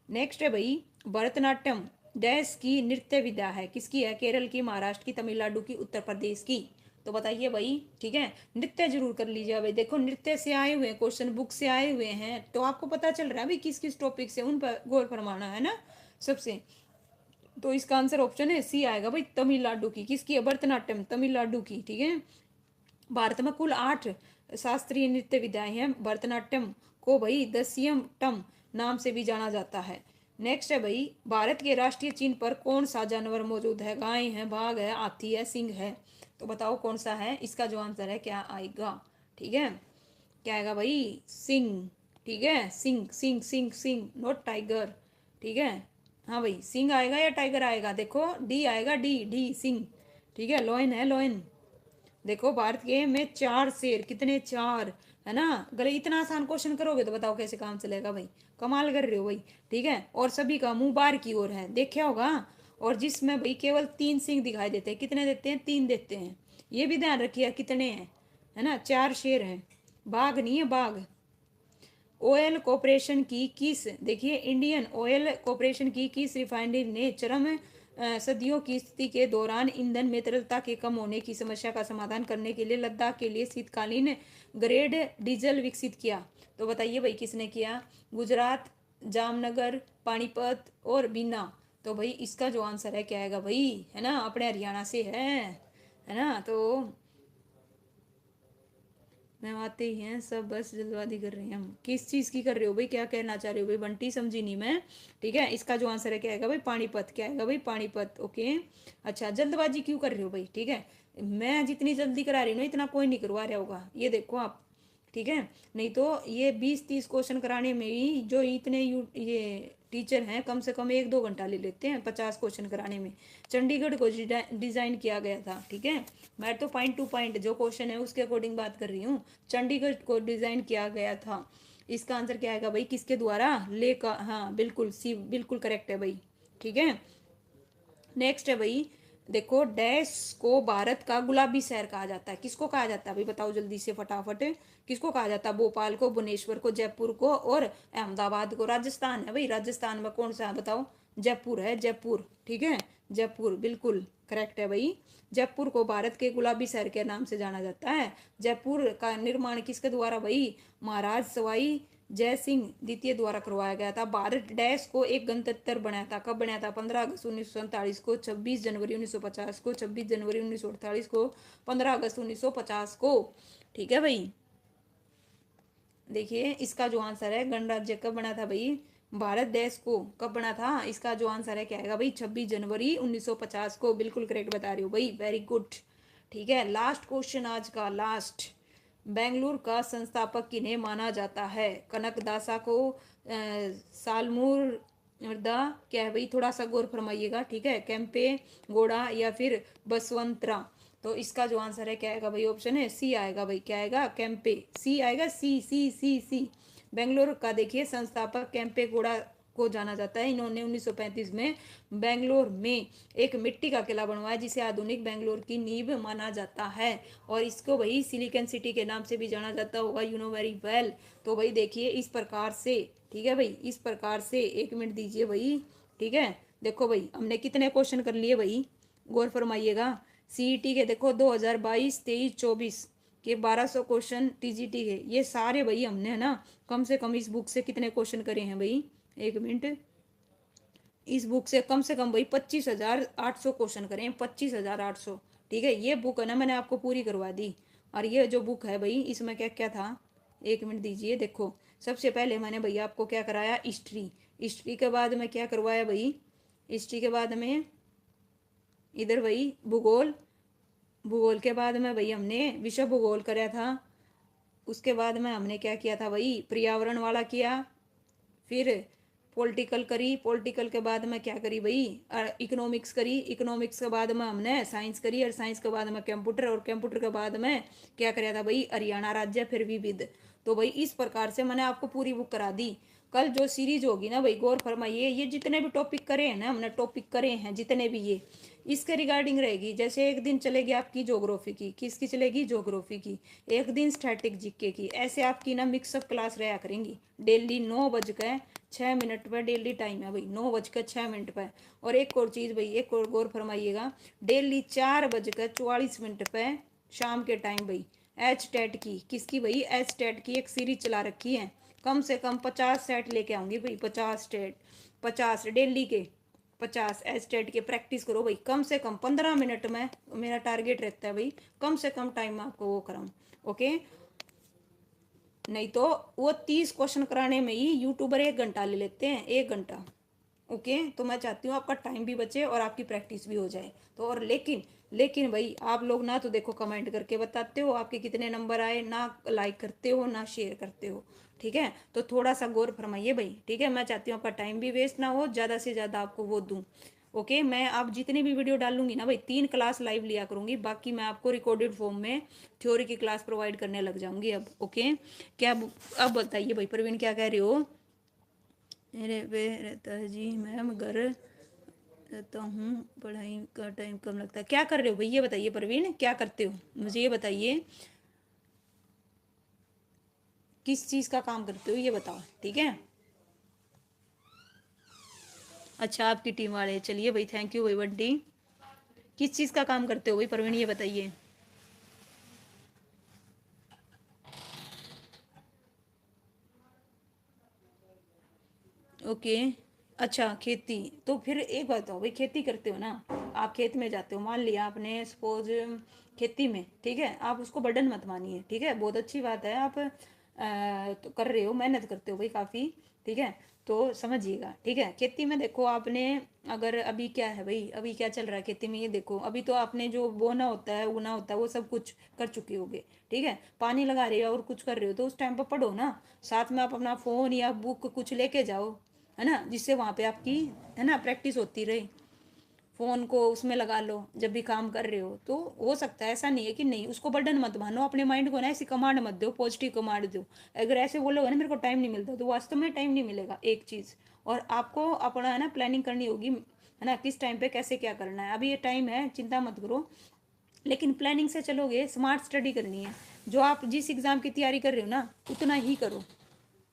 नेक्स्ट है भाई भरतनाट्यम डैश की नृत्य विधा है, किसकी है? केरल की, महाराष्ट्र की, तमिलनाडु की, उत्तर प्रदेश की। तो बताइए भाई। ठीक है, नृत्य जरूर कर लीजिए भाई। देखो नृत्य से आए हुए क्वेश्चन, बुक से आए हुए हैं, तो आपको पता चल रहा है भाई किस किस टॉपिक से, उन पर गौर फरमाना है ना सबसे। तो इसका आंसर ऑप्शन है सी आएगा भाई, तमिलनाडु की। किसकी है? भरतनाट्यम, तमिलनाडु की। ठीक है, भारत में कुल 8 शास्त्रीय नृत्य विधाएं हैं। भरतनाट्यम को भाई दस्यम नाम से भी जाना जाता है। नेक्स्ट है भाई भारत के राष्ट्रीय चिन्ह पर कौन सा जानवर मौजूद है? गाय है, बाघ है, हाथी है, सिंह है। तो बताओ कौन सा है? इसका जो आंसर है क्या आएगा? ठीक है, क्या आएगा भाई, सिंह। ठीक है, सिंह सिंह सिंह सिंह, नॉट टाइगर। ठीक है, हाँ भाई, सिंह आएगा या टाइगर आएगा? देखो डी आएगा, डी डी सिंह। ठीक है, लॉयन है लॉयन। देखो भारत के में 4 शेर, कितने? 4, है ना? अगर इतना आसान क्वेश्चन करोगे तो बताओ कैसे काम चलेगा भाई। कमाल कर रहे हो भाई। ठीक है, और सभी का मुंह बाहर की ओर है, देखा होगा। और जिसमें भाई केवल 3 सिंह दिखाई देते हैं, कितने देते हैं? 3 देते हैं। ये भी ध्यान रखिए कितने हैं, है ना? 4 शेर हैं, बाघ नहीं है, बाघ। ऑयल कॉरपोरेशन की किस, देखिए, इंडियन ऑयल कॉरपोरेशन की किस रिफाइनरी ने चरम सदियों की स्थिति के दौरान ईंधन में तरलता के कम होने की समस्या का समाधान करने के लिए लद्दाख के लिए शीतकालीन ग्रेड डीजल विकसित किया? तो बताइए भाई किसने किया? गुजरात, जामनगर, पानीपत और बीना। तो भाई इसका जो आंसर है क्या आएगा भाई, है ना? अपने हरियाणा से है ना? तो मैम आते ही हैं सब, बस जल्दबाजी कर रहे हैं हम। किस चीज़ की कर रहे हो भाई, क्या कहना चाह रहे हो भाई? बंटी समझी नहीं मैं। ठीक है, इसका जो आंसर है क्या आएगा भाई? पानीपत। क्या आएगा भाई? पानीपत। ओके, अच्छा, जल्दबाजी क्यों कर रहे हो भाई? ठीक है, मैं जितनी जल्दी करा रही हूँ ना, इतना कोई नहीं करवा रहा होगा, ये देखो आप। ठीक है, नहीं तो ये 20-30 क्वेश्चन कराने में ही जो इतने ये टीचर हैं, कम से कम 1-2 घंटा ले लेते हैं 50 क्वेश्चन कराने में। चंडीगढ़ को डिजाइन किया गया था। ठीक है, मैं तो पॉइंट टू पॉइंट जो क्वेश्चन है उसके अकॉर्डिंग बात कर रही हूँ। चंडीगढ़ को डिजाइन किया गया था। इसका आंसर क्या आएगा भाई? किसके द्वारा? ले का, हाँ बिल्कुल, सी बिल्कुल करेक्ट है भाई। ठीक है, नेक्स्ट है भाई, देखो, डैश को भारत का गुलाबी शहर कहा जाता है। किसको कहा जाता है भाई? बताओ जल्दी से फटाफट। किसको कहा जाता है? भोपाल को, भुवनेश्वर को, जयपुर को और अहमदाबाद को। राजस्थान है भाई, राजस्थान में कौन सा है बताओ? जयपुर है, जयपुर। ठीक है, जयपुर बिल्कुल करेक्ट है भाई। जयपुर को भारत के गुलाबी शहर के नाम से जाना जाता है। जयपुर का निर्माण किसके द्वारा भाई? महाराज सवाई जय सिंह द्वितीय द्वारा करवाया गया था। भारत डैश को एक गणतंत्र बनाया था। कब बनाया था? 15 अगस्त 1947 को, 26 जनवरी 1950 को, 26 जनवरी 1948 को, 15 अगस्त 1950 को। ठीक है भाई, देखिए इसका जो आंसर है, गणराज्य कब बना था भाई? भारत देश को कब बना था? इसका जो आंसर है क्या आएगा भाई? 26 जनवरी 1950 को। बिल्कुल करेक्ट बता रही हो भाई, वेरी गुड। ठीक है, लास्ट क्वेश्चन आज का, लास्ट। बेंगलुरु का संस्थापक किन्हें माना जाता है? कनकदासा को, सालमुर दा, क्या है भाई? थोड़ा सा गौर फरमाइएगा। ठीक है, कैंपे गौड़ा या फिर बसवंतरा। तो इसका जो आंसर है क्या आएगा भाई? ऑप्शन है सी आएगा भाई। क्या आएगा? कैंपे। सी आएगा, सी सी सी सी। बेंगलोर का देखिए संस्थापक कैंपे गौड़ा को जाना जाता है। इन्होंने 1935 में बेंगलोर में एक मिट्टी का किला बनवाया जिसे आधुनिक बेंगलोर की नींव माना जाता है। और इसको भाई सिलिकन सिटी के नाम से भी जाना जाता होगा, यू नो वेरी वेल। तो भाई देखिए इस प्रकार से, ठीक है भाई, इस प्रकार से, 1 मिनट दीजिए भाई। ठीक है, देखो भाई हमने कितने क्वेश्चन कर लिए भाई, गौर फरमाइएगा। सीईटी के देखो 2022, 23, 24 के 1200 क्वेश्चन, टीजीटी के ये सारे भाई हमने, है ना, कम से कम इस बुक से कितने क्वेश्चन करे हैं भाई? 1 मिनट, इस बुक से कम भाई 25,800 क्वेश्चन करे हैं, 25,800। ठीक है, ये बुक है ना, मैंने आपको पूरी करवा दी। और ये जो बुक है भाई, इसमें क्या क्या था? 1 मिनट दीजिए। देखो, सबसे पहले मैंने भैया आपको क्या कराया? हिस्ट्री। हिस्ट्री के बाद में क्या करवाया भाई? हिस्ट्री के बाद में इधर भाई भूगोल। भूगोल के बाद में भाई हमने विश्व भूगोल कराया था। उसके बाद में हमने क्या किया था भाई? पर्यावरण वाला किया। फिर पॉलिटिकल करी। पॉलिटिकल के बाद में क्या करी भाई? इकोनॉमिक्स करी। इकोनॉमिक्स के बाद में हमने साइंस करी। और साइंस के बाद में कंप्यूटर। और कंप्यूटर के बाद में क्या कराया था भाई? हरियाणा राज्य, फिर विविध। तो भाई इस प्रकार से मैंने आपको पूरी बुक करा दी। कल जो सीरीज होगी ना भाई, गौर फरमाइए, ये जितने भी टॉपिक करे हैं ना हमने, टॉपिक करे हैं जितने भी, ये इसके रिगार्डिंग रहेगी। जैसे एक दिन चलेगी आपकी ज्योग्राफी की, किसकी चलेगी? ज्योग्राफी की। एक दिन स्टैटिक जीके की। ऐसे आपकी ना मिक्सअप क्लास रहा करेंगी डेली 9:06 पर। डेली टाइम है भाई 9:06 पर। और एक और चीज़ भाई, एक और गौर फरमाइएगा, डेली 4:44 पर शाम के टाइम भाई एच टेट की, किसकी भाई? एच टेट की एक सीरीज चला रखी है। कम से कम 50 सेट लेके आऊंगी भाई, 50 सेट, 50 डेली के, 50 एस्टेट के। प्रैक्टिस करो भाई, कम से कम 15 मिनट में मेरा टारगेट रहता है भाई, कम से कम टाइम में आपको वो कराऊँ। ओके, नहीं तो वो 30 क्वेश्चन कराने में ही यूट्यूबर 1 घंटा ले लेते हैं, 1 घंटा। ओके, तो मैं चाहती हूँ आपका टाइम भी बचे और आपकी प्रैक्टिस भी हो जाए। तो और लेकिन लेकिन भाई आप लोग ना तो देखो कमेंट करके बताते हो आपके कितने नंबर आए, ना लाइक करते हो ना शेयर करते हो। ठीक है, तो थोड़ा सा गौर फरमाइए भाई। ठीक है, मैं चाहती हूँ आपका टाइम भी वेस्ट ना हो, ज़्यादा से ज़्यादा आपको वो दूँ। ओके, मैं आप जितनी भी वीडियो डालूंगी ना भाई, 3 क्लास लाइव लिया करूंगी, बाकी मैं आपको रिकॉर्डेड फॉर्म में थ्योरी की क्लास प्रोवाइड करने लग जाऊंगी अब। ओके, क्या अब बताइए भाई प्रवीण क्या कह रहे हो। मेरे वे रहता है जी मैम, घर रहता हूँ, पढ़ाई का टाइम कम लगता है। क्या कर रहे हो भाई ये बताइए प्रवीण, क्या करते हो मुझे ये बताइए, किस चीज़ का काम करते हो ये बताओ। ठीक है, अच्छा आपकी टीम वाले, चलिए भाई थैंक यू भाई बंटी। किस चीज़ का काम करते हो भाई प्रवीण ये बताइए। ओके, अच्छा खेती। तो फिर एक बात बताओ भाई, खेती करते हो ना, आप खेत में जाते हो, मान लिया आपने सपोज खेती में, ठीक है, आप उसको बर्डन मत मानिए। ठीक है, बहुत अच्छी बात है, आप तो कर रहे हो, मेहनत करते हो भाई काफ़ी। ठीक है, तो समझिएगा। ठीक है, खेती में देखो आपने, अगर अभी क्या है भाई, अभी क्या चल रहा है खेती में ये देखो, अभी तो आपने जो बोना होता है उगना होता है वो सब कुछ कर चुके होगे। ठीक है, पानी लगा रहे हो और कुछ कर रहे हो तो उस टाइम पर पढ़ो ना, साथ में आप अपना फ़ोन या बुक कुछ लेके जाओ, है ना, जिससे वहाँ पे आपकी, है ना, प्रैक्टिस होती रहे। फ़ोन को उसमें लगा लो जब भी काम कर रहे हो, तो हो सकता है, ऐसा नहीं है कि नहीं, उसको बर्डन मत मानो अपने माइंड को ना, ऐसी कमांड मत दो, पॉजिटिव कमांड दो। अगर ऐसे बोलोगे ना मेरे को टाइम नहीं मिलता, तो वास्तव में टाइम नहीं मिलेगा एक चीज़। और आपको अपना, है ना, प्लानिंग करनी होगी, है ना, किस टाइम पे कैसे क्या करना है। अभी ये टाइम है, चिंता मत करो, लेकिन प्लानिंग से चलोगे, स्मार्ट स्टडी करनी है। जो आप जिस एग्ज़ाम की तैयारी कर रहे हो ना उतना ही करो।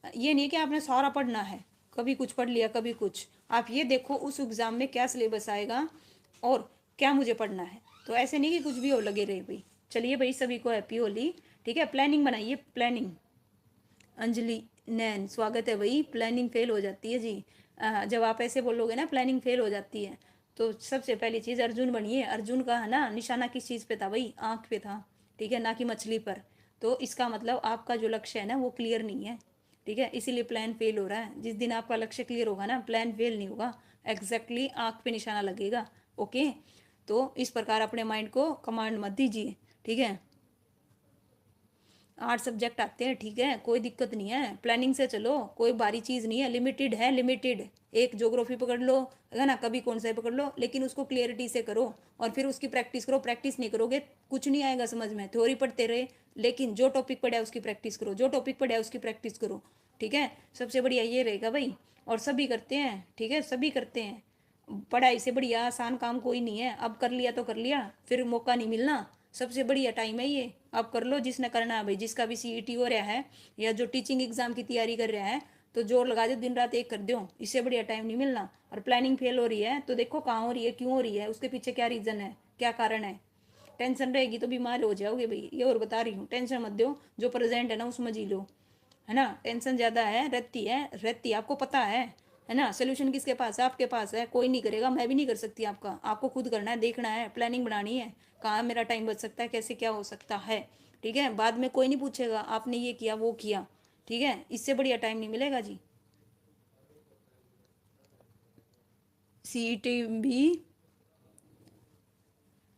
ये नहीं कि आपने सारा पढ़ना है, कभी कुछ पढ़ लिया कभी कुछ। आप ये देखो उस एग्ज़ाम में क्या सिलेबस आएगा और क्या मुझे पढ़ना है। तो ऐसे नहीं कि कुछ भी हो लगे रहे भाई। चलिए भाई, सभी को हैप्पी होली। ठीक है, प्लानिंग बनाइए, प्लानिंग। अंजलि नैन स्वागत है भाई। प्लानिंग फेल हो जाती है जी, जब आप ऐसे बोलोगे ना प्लानिंग फेल हो जाती है, तो सबसे पहली चीज़ अर्जुन बनिए। अर्जुन का है ना निशाना किस चीज़ पे था भाई, आँख पे था। ठीक है, ना कि मछली पर। तो इसका मतलब आपका जो लक्ष्य है ना वो क्लियर नहीं है। ठीक है, इसीलिए प्लान फेल हो रहा है। जिस दिन आपका लक्ष्य क्लियर होगा ना, प्लान फेल नहीं होगा, एग्जैक्टली आँख पे निशाना लगेगा। ओके, तो इस प्रकार अपने माइंड को कमांड मत दीजिए। ठीक है, 8 सब्जेक्ट आते हैं, ठीक है, कोई दिक्कत नहीं है, प्लानिंग से चलो, कोई भारी चीज़ नहीं है, लिमिटेड है, लिमिटेड। एक ज्योग्राफी पकड़ लो, है ना, कभी कौन सा पकड़ लो, लेकिन उसको क्लियरिटी से करो और फिर उसकी प्रैक्टिस करो। प्रैक्टिस नहीं करोगे कुछ नहीं आएगा समझ में, थ्योरी पढ़ते रहे, लेकिन जो टॉपिक पढ़ा है उसकी प्रैक्टिस करो, जो टॉपिक पढ़ा है उसकी प्रैक्टिस करो। ठीक है, सबसे बढ़िया ये रहेगा भाई। और सभी करते हैं, ठीक है, सभी करते हैं। पढ़ाई से बढ़िया आसान काम कोई नहीं है। अब कर लिया तो कर लिया, फिर मौका नहीं मिलना। सबसे बढ़िया टाइम है ये, अब कर लो जिसने करना है भाई। जिसका भी सीईटी हो रहा है या जो टीचिंग एग्जाम की तैयारी कर रहा है, तो जोर लगा दो, दिन रात एक कर दो, इससे बढ़िया टाइम नहीं मिलना। और प्लानिंग फेल हो रही है तो देखो कहाँ हो रही है, क्यों हो रही है, उसके पीछे क्या रीज़न है, क्या कारण है। टेंशन रहेगी तो बीमार हो जाओगे भाई, ये और बता रही हूँ। टेंशन मत दो, जो प्रेजेंट है ना उसमें जी लो, है ना। टेंशन ज़्यादा है, रहती है, आपको पता है ना। सोल्यूशन किसके पास है, आपके पास है। कोई नहीं करेगा, मैं भी नहीं कर सकती आपका, आपको खुद करना है, देखना है, प्लानिंग बनानी है, कहाँ मेरा टाइम बच सकता है, कैसे क्या हो सकता है। ठीक है, बाद में कोई नहीं पूछेगा आपने ये किया वो किया। ठीक है, इससे बढ़िया टाइम नहीं मिलेगा जी। सीईटी भी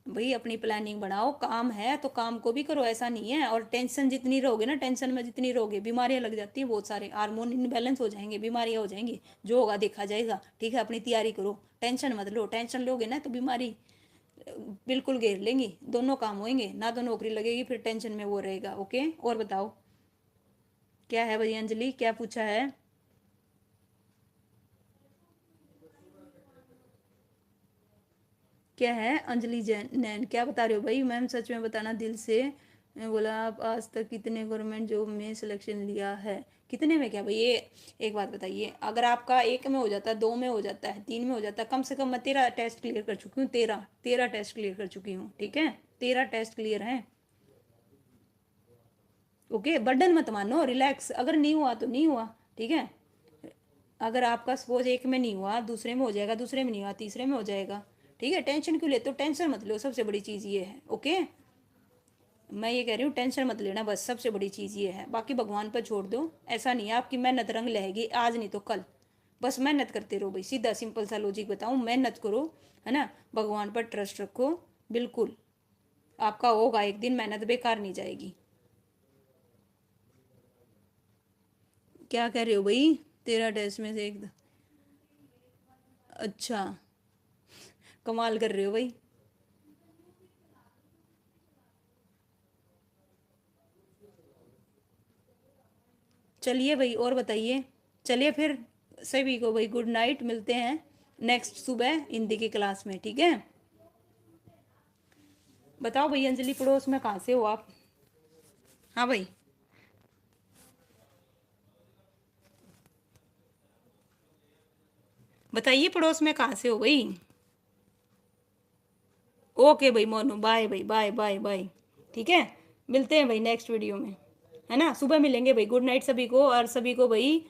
भाई अपनी प्लानिंग बनाओ, काम है तो काम को भी करो, ऐसा नहीं है। और टेंशन जितनी रहोगे ना, टेंशन में जितनी रहोगे, बीमारियां लग जाती हैं बहुत सारे, हार्मोन इनबैलेंस हो जाएंगे, बीमारियां हो जाएंगी, जो होगा देखा जाएगा। ठीक है, अपनी तैयारी करो, टेंशन मत लो। टेंशन लोगे ना तो बीमारी बिल्कुल घेर लेंगी, दोनों काम होंगे ना, तो नौकरी लगेगी, फिर टेंशन में वो रहेगा। ओके, और बताओ क्या है भाई। अंजलि क्या पूछा है, क्या है अंजलि जैन नैन, क्या बता रहे हो भाई। मैम सच में बताना दिल से। मैं बोला आप आज तक कितने गवर्नमेंट जॉब में सिलेक्शन लिया है, कितने में क्या भाई ये। एक बात बताइए, अगर आपका एक में हो जाता है, 2 में हो जाता है, 3 में हो जाता है, कम से कम मैं 13 टेस्ट क्लियर कर चुकी हूँ, 13 टेस्ट क्लियर कर चुकी हूँ। ठीक है, 13 टेस्ट क्लियर हैं। ओके, बर्डन मत मानो, रिलैक्स, अगर नहीं हुआ तो नहीं हुआ। ठीक है, अगर आपका सपोज एक में नहीं हुआ, दूसरे में हो जाएगा, दूसरे में नहीं हुआ, तीसरे में हो जाएगा। ठीक है, टेंशन क्यों लेते हो, टेंशन मत लो, सबसे बड़ी चीज़ ये है। ओके, मैं ये कह रही हूँ टेंशन मत लेना, बस सबसे बड़ी चीज़ ये है, बाकी भगवान पर छोड़ दो। ऐसा नहीं है आपकी मेहनत रंग लहेगी आज नहीं तो कल, बस मेहनत करते रहो भाई। सीधा सिंपल सा लॉजिक बताऊँ, मेहनत करो, है ना, भगवान पर ट्रस्ट रखो। बिल्कुल, आपका होगा एक दिन, मेहनत बेकार नहीं जाएगी। क्या कह रहे हो भाई? 13 टेस्ट में से एक। अच्छा, कमाल कर रहे हो भाई। चलिए भाई, और बताइए। चलिए फिर, सभी को भाई गुड नाइट, मिलते हैं नेक्स्ट सुबह हिंदी की क्लास में, ठीक है? बताओ भाई, अंजलि पड़ोस में कहाँ से हो आप? हाँ भाई, बताइए पड़ोस में कहाँ से हो भाई? ओके भाई मोनू, बाय भाई, बाय बाय बाय। ठीक है, मिलते हैं भाई नेक्स्ट वीडियो में, है ना? सुबह मिलेंगे भाई। गुड नाइट सभी को, और सभी को भाई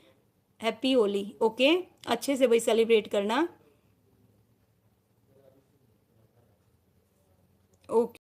हैप्पी होली। ओके, अच्छे से भाई सेलिब्रेट करना। ओके।